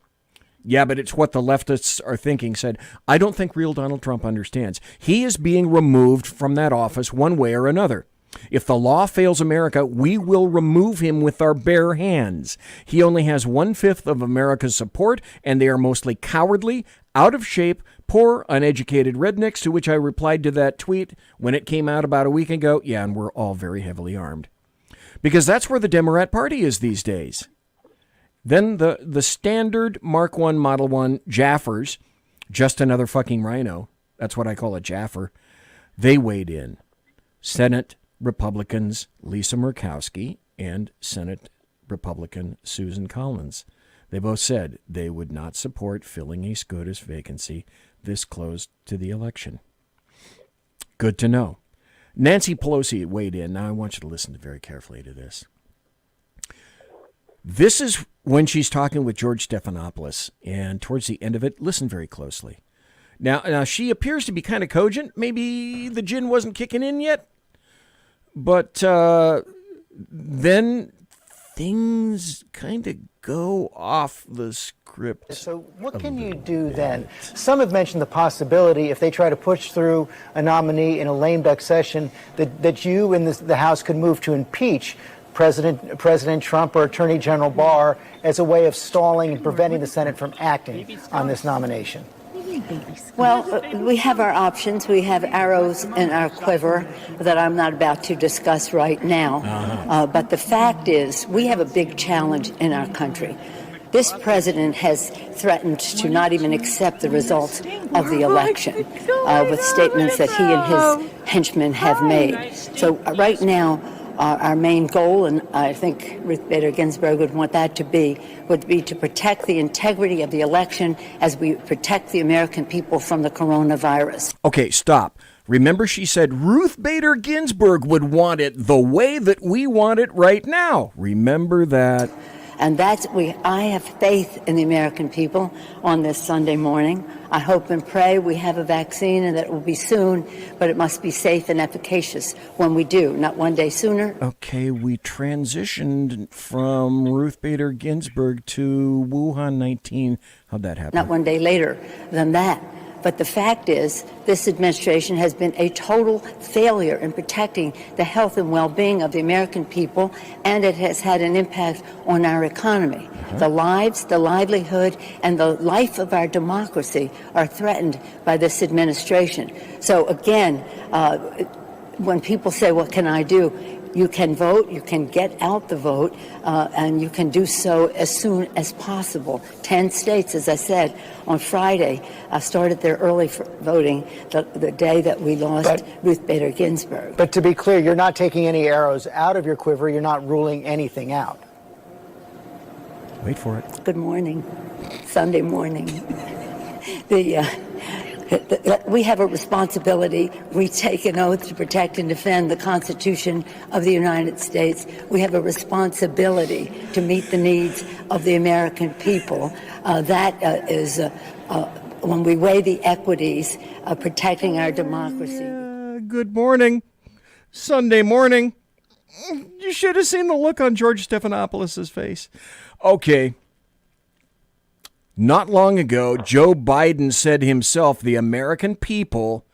Yeah, but it's what the leftists are thinking, said, I don't think real Donald Trump understands. He is being removed from that office one way or another. If the law fails America, we will remove him with our bare hands. He only has 1/5 of America's support, and they are mostly cowardly, out of shape, poor, uneducated rednecks, to which I replied to that tweet when it came out about a week ago. Yeah, and we're all very heavily armed. Because that's where the Democrat Party is these days. Then the standard Mark I, Model I Jaffers, just another fucking rhino, that's what I call a Jaffer, they weighed in. Senate Republicans Lisa Murkowski and Senate Republican Susan Collins. They both said they would not support filling a SCOTUS vacancy this close to the election. Good to know. Nancy Pelosi weighed in. Now I want you to listen very carefully to this. This is when she's talking with George Stephanopoulos, and towards the end of it, listen very closely. Now she appears to be kind of cogent. Maybe the gin wasn't kicking in yet. But then things kind of go off the script. So what can you do then? Some have mentioned the possibility, if they try to push through a nominee in a lame duck session, that you and the House could move to impeach President Trump or Attorney General Barr as a way of stalling and preventing the Senate from acting on this nomination. Well, we have our options. We have arrows in our quiver that I'm not about to discuss right now. But the fact is, we have a big challenge in our country. This president has threatened to not even accept the results of the election with statements that he and his henchmen have made. So right now, our main goal, and I think Ruth Bader Ginsburg would want that to be, would be to protect the integrity of the election as we protect the American people from the coronavirus. Okay, stop. Remember, she said Ruth Bader Ginsburg would want it the way that we want it right now. Remember that. And I have faith in the American people on this Sunday morning. I hope and pray we have a vaccine and that it will be soon, but it must be safe and efficacious when we do, not one day sooner. Okay, we transitioned from Ruth Bader Ginsburg to Wuhan 19. How'd that happen? Not one day later than that. But the fact is, this administration has been a total failure in protecting the health and well-being of the American people, and it has had an impact on our economy. The lives, the livelihood, and the life of our democracy are threatened by this administration. So again, when people say, what can I do? You can vote, you can get out the vote, and you can do so as soon as possible. 10 states, as I said, on Friday started their early voting the day that we lost Ruth Bader Ginsburg. But to be clear, you're not taking any arrows out of your quiver. You're not ruling anything out. Wait for it. Good morning. Sunday morning. We have a responsibility. We take an oath to protect and defend the Constitution of the United States. We have a responsibility to meet the needs of the American people. That is, when we weigh the equities of protecting our democracy. Good morning. Sunday morning. You should have seen the look on George Stephanopoulos' face. Okay. Not long ago, Joe Biden said himself the American people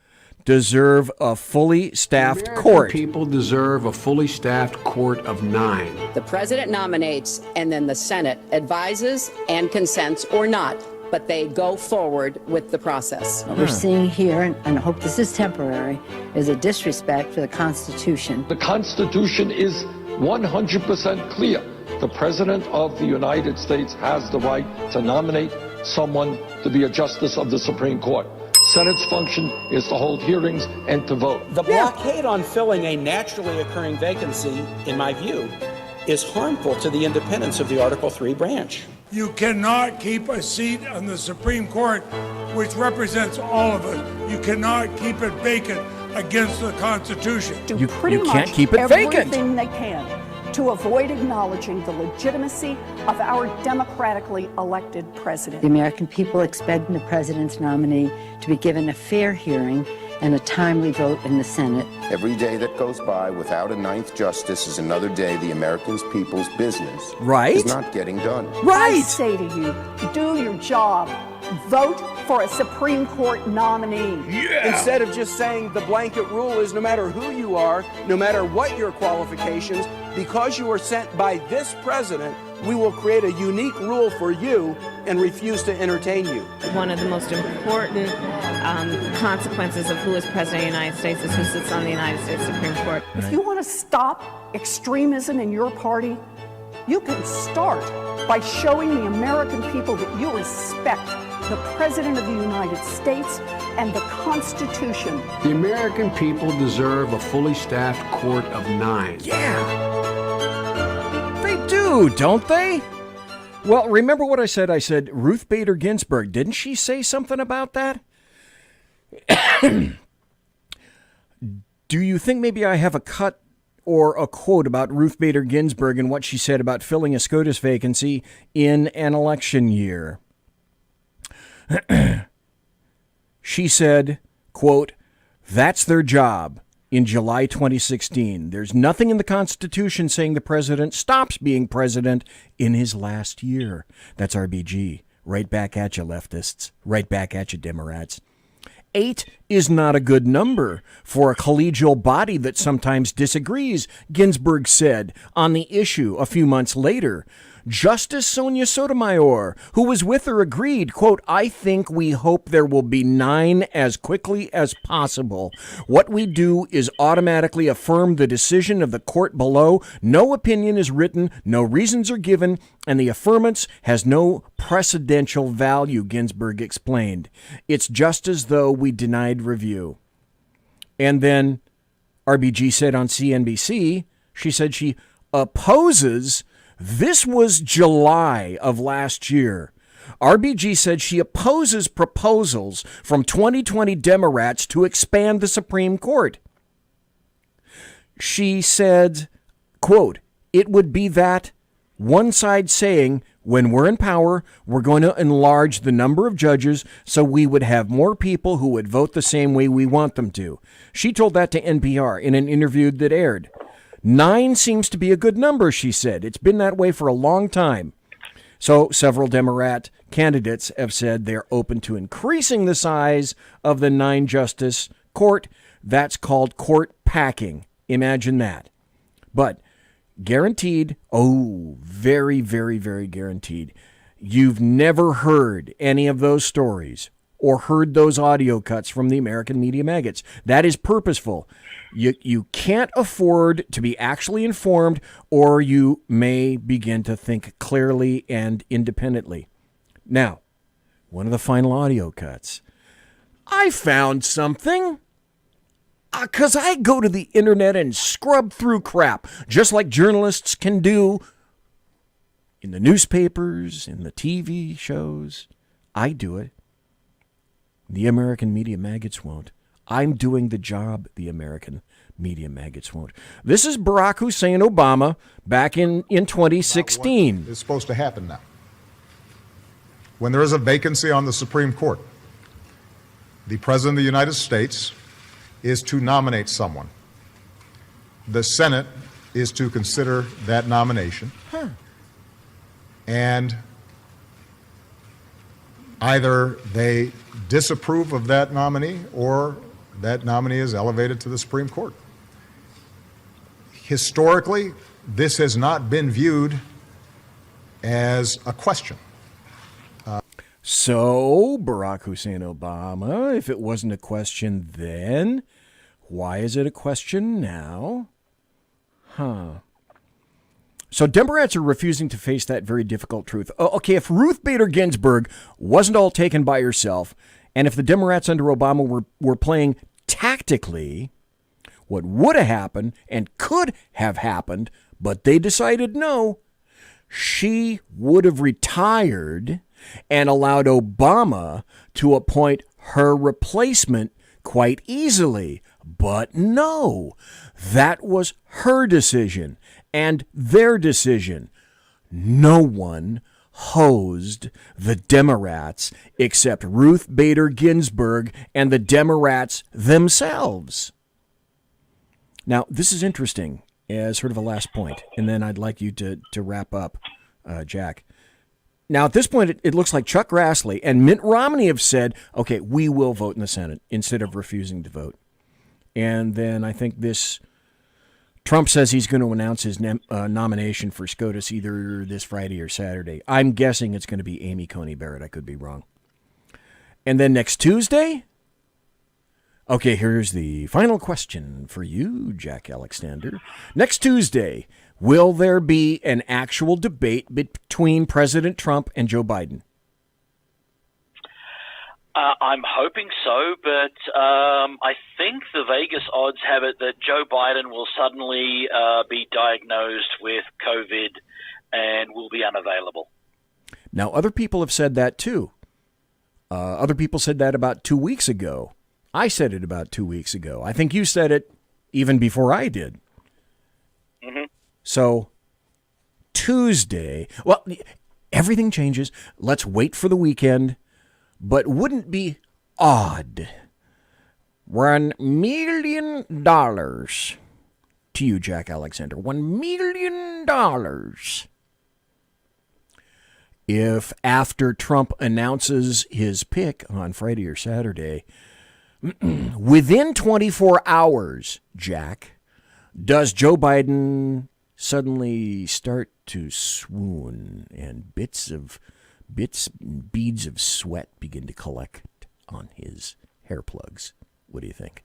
deserve a fully staffed court. People deserve a fully staffed court of 9. The president nominates, and then the Senate advises and consents or not, but they go forward with the process. What we're seeing here, and I hope this is temporary, is a disrespect for the Constitution. The Constitution is 100% clear. The President of the United States has the right to nominate someone to be a justice of the Supreme Court. Senate's function is to hold hearings and to vote. The blockade on filling a naturally occurring vacancy, in my view, is harmful to the independence of the Article III branch. You cannot keep a seat on the Supreme Court, which represents all of us. You cannot keep it vacant against the Constitution. You can't keep it vacant. Everything they can to avoid acknowledging the legitimacy of our democratically elected president. The American people expect the president's nominee to be given a fair hearing and a timely vote in the Senate. Every day that goes by without a 9th justice is another day the American people's business is not getting done. I say to you, do your job vote for a Supreme Court nominee. Instead of just saying the blanket rule is no matter who you are, no matter what your qualifications, because you are sent by this president, we will create a unique rule for you and refuse to entertain you. One of the most important consequences of who is president of the United States is who sits on the United States Supreme Court. If you want to stop extremism in your party, you can start by showing the American people that you respect the President of the United States and the Constitution. The American people deserve a fully staffed court of 9. They do, don't they? Well, remember what I said? I said Ruth Bader Ginsburg. Didn't she say something about that? Do you think maybe I have a cut or a quote about Ruth Bader Ginsburg and what she said about filling a SCOTUS vacancy in an election year? She said, quote, "That's their job." In July 2016, there's nothing in the Constitution saying the president stops being president in his last year. That's RBG. Right back at you, leftists. Right back at you, Democrats. 8 is not a good number for a collegial body that sometimes disagrees, Ginsburg said on the issue a few months later. Justice Sonia Sotomayor, who was with her, agreed, quote, "I think we hope there will be 9 as quickly as possible. What we do is automatically affirm the decision of the court below. No opinion is written, no reasons are given, and the affirmance has no precedential value," Ginsburg explained. "It's just as though we denied review." And then RBG said on CNBC, she said she opposes. This was July of last year. RBG said she opposes proposals from 2020 Democrats to expand the Supreme Court. She said, quote, "It would be that one side saying, when we're in power, we're going to enlarge the number of judges so we would have more people who would vote the same way we want them to." She told that to NPR in an interview that aired. 9 seems to be a good number, she said. It's been that way for a long time. So several Democrat candidates have said they're open to increasing the size of the 9-justice court. That's called court packing. Imagine that. But guaranteed, very, very, very guaranteed, you've never heard any of those stories or heard those audio cuts from the American media maggots. That is purposeful. You can't afford to be actually informed, or you may begin to think clearly and independently. Now, one of the final audio cuts. I found something. Because I go to the internet and scrub through crap, just like journalists can do in the newspapers, in the TV shows. I do it. The American media maggots won't. I'm doing the job the American media maggots won't. This is Barack Hussein Obama back in 2016. It's supposed to happen now. When there is a vacancy on the Supreme Court, the President of the United States is to nominate someone. The Senate is to consider that nomination. And either they disapprove of that nominee or that nominee is elevated to the Supreme Court. Historically, this has not been viewed as a question. So, Barack Hussein Obama, if it wasn't a question then, why is it a question now? So Democrats are refusing to face that very difficult truth. Okay, if Ruth Bader Ginsburg wasn't all taken by herself, and if the Democrats under Obama were playing tactically, what would have happened and could have happened, but they decided no, she would have retired and allowed Obama to appoint her replacement quite easily. But no, that was her decision and their decision. No one hosed the Democrats except Ruth Bader Ginsburg and the Democrats themselves. Now, this is interesting as sort of a last point, and then I'd like you to wrap up, Jack. Now, at this point, it looks like Chuck Grassley and Mitt Romney have said, okay, we will vote in the Senate instead of refusing to vote. And then I think Trump says he's going to announce his nomination for SCOTUS either this Friday or Saturday. I'm guessing it's going to be Amy Coney Barrett. I could be wrong. And then next Tuesday? Okay, here's the final question for you, Jack Alexander. Next Tuesday, will there be an actual debate between President Trump and Joe Biden? I'm hoping so, but I think the Vegas odds have it that Joe Biden will suddenly be diagnosed with COVID and will be unavailable. Now, other people have said that too. Other people said that about 2 weeks ago. I said it about 2 weeks ago. I think you said it even before I did. Mm-hmm. So, Tuesday, well, everything changes. Let's wait for the weekend. But wouldn't it be odd? $1 million to you, Jack Alexander. $1 million. If after Trump announces his pick on Friday or Saturday, within 24 hours, Jack, does Joe Biden suddenly start to swoon and beads of sweat begin to collect on his hair plugs? What do you think?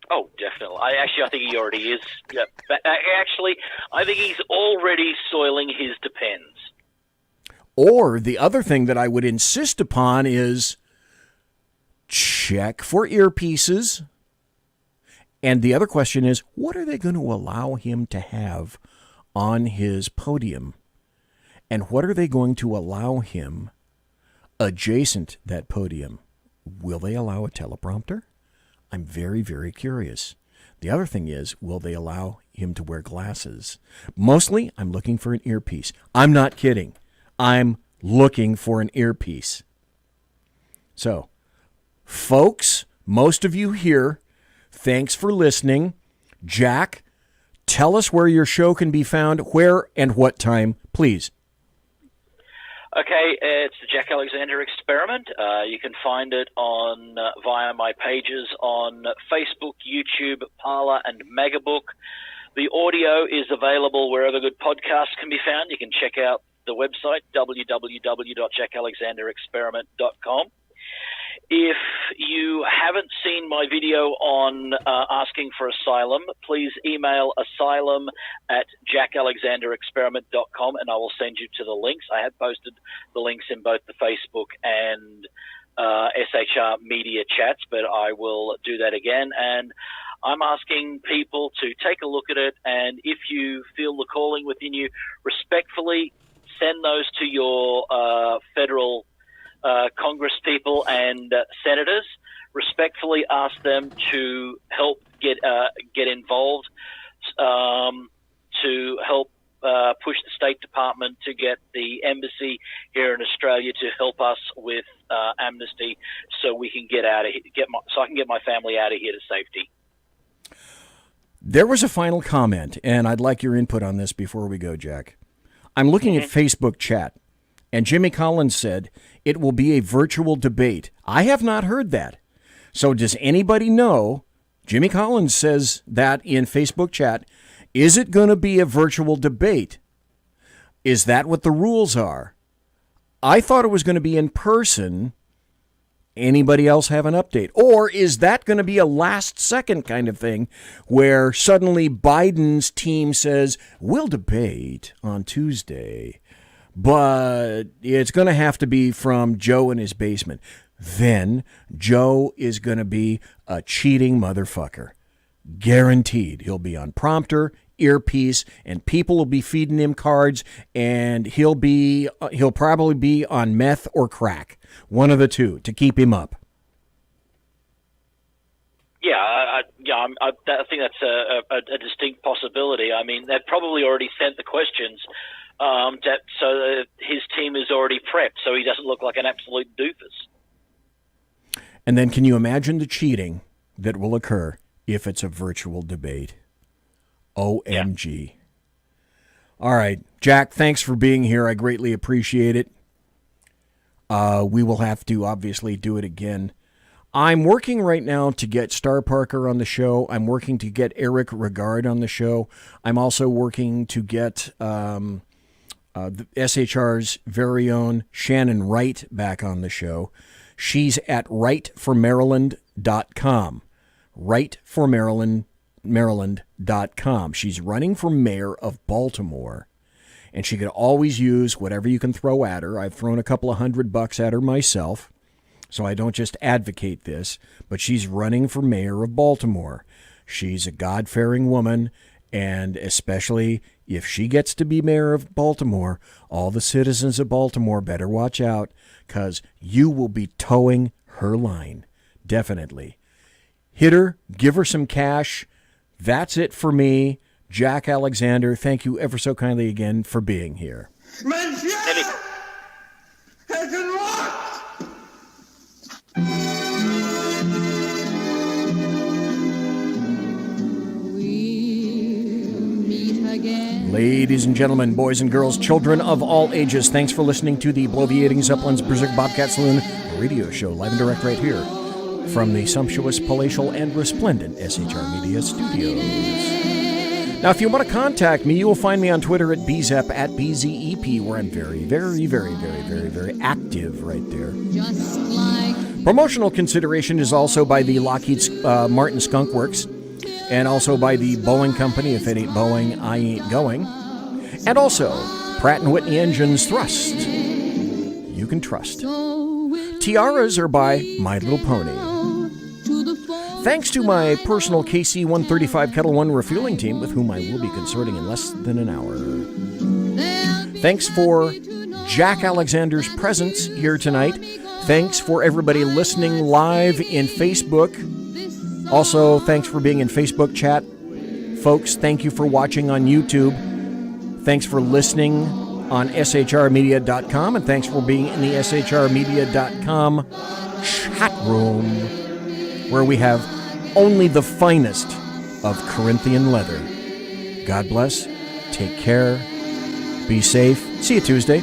Oh, definitely. I think he already is. Yeah. Actually, I think he's already soiling his Depends. Or the other thing that I would insist upon is check for earpieces. And the other question is, what are they going to allow him to have on his podium? And what are they going to allow him adjacent that podium? Will they allow a teleprompter? I'm very, very curious. The other thing is, will they allow him to wear glasses? Mostly, I'm looking for an earpiece. I'm not kidding. I'm looking for an earpiece. So, folks, most of you here, thanks for listening. Jack, tell us where your show can be found, where and what time, please. Okay, it's the Jack Alexander Experiment. You can find it on via my pages on Facebook, YouTube, Parler, and Megabook. The audio is available wherever good podcasts can be found. You can check out the website, www.jackalexanderexperiment.com. If you haven't seen my video on asking for asylum, please email asylum@jackalexanderexperiment.com and I will send you to the links. I have posted the links in both the Facebook and SHR media chats, but I will do that again. And I'm asking people to take a look at it, and if you feel the calling within you, respectfully send those to your federal Congress people and senators. Respectfully ask them to help get involved, to help push the State Department to get the embassy here in Australia to help us with amnesty, so we can get out of here, so I can get my family out of here to safety. There was a final comment, and I'd like your input on this before we go, Jack. I'm looking at Facebook chat, and Jimmy Collins said it will be a virtual debate. I have not heard that. So does anybody know? Jimmy Collins says that in Facebook chat. Is it going to be a virtual debate? Is that what the rules are? I thought it was going to be in person. Anybody else have an update? Or is that going to be a last second kind of thing where suddenly Biden's team says, we'll debate on Tuesday, but it's going to have to be from Joe in his basement. Then Joe is going to be a cheating motherfucker. Guaranteed. He'll be on prompter, earpiece, and people will be feeding him cards, and he'll probably be on meth or crack, one of the two, to keep him up. Yeah, I think that's a distinct possibility. I mean, they've probably already sent the questions, so that his team is already prepped, so he doesn't look like an absolute doofus. And then can you imagine the cheating that will occur if it's a virtual debate? OMG. All right. Jack, thanks for being here. I greatly appreciate it. We will have to obviously do it again. I'm working right now to get Star Parker on the show. I'm working to get Eric Regard on the show. I'm also working to get the SHR's very own Shannon Wright back on the show. She's at wrightformaryland.com. Wrightformaryland.com. She's running for mayor of Baltimore, and she could always use whatever you can throw at her. I've thrown a couple of $100 at her myself, so I don't just advocate this, but she's running for mayor of Baltimore. She's a God-fearing woman, and especially if she gets to be mayor of Baltimore, all the citizens of Baltimore better watch out, because you will be towing her line. Definitely. Hit her, give her some cash. That's it for me. Jack Alexander, thank you ever so kindly again for being here. Ladies and gentlemen, boys and girls, children of all ages, thanks for listening to the Bloviating Zeppelin's Berserk Bobcat Saloon radio show, live and direct right here from the sumptuous, palatial, and resplendent SHR Media Studios. Now, if you want to contact me, you will find me on Twitter at BZEP, at BZEP, where I'm very, very, very, very, very, very active right there. Promotional consideration is also by the Lockheed Martin Skunk Works, and also by the Boeing Company. If it ain't Boeing, I ain't going. And also, Pratt & Whitney Engines Thrust. You can trust. Tiaras are by My Little Pony. Thanks to my personal KC-135 Kettle One refueling team, with whom I will be consorting in less than an hour. Thanks for Jack Alexander's presence here tonight. Thanks for everybody listening live in Facebook. Also, thanks for being in Facebook chat. Folks, thank you for watching on YouTube. Thanks for listening on shrmedia.com, and thanks for being in the shrmedia.com chat room, where we have only the finest of Corinthian leather. God bless. Take care. Be safe. See you Tuesday.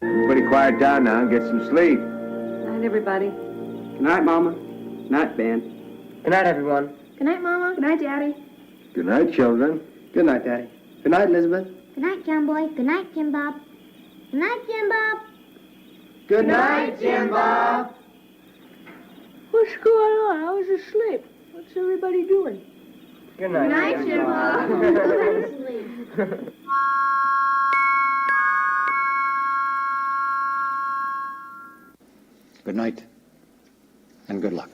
Everybody quiet down now and get some sleep. Night, everybody. Good night, Mama. Good night, Ben. Good night, everyone. Good night, Mama. Good night, Daddy. Good night, children. Good night, Daddy. Good night, Elizabeth. Good night, John Boy. Good night, Jim Bob. Good night, Jim Bob. Good night, Jim Bob. What's going on? I was asleep. What's everybody doing? Good night, Good night, Jim Bob. Good night, and good luck.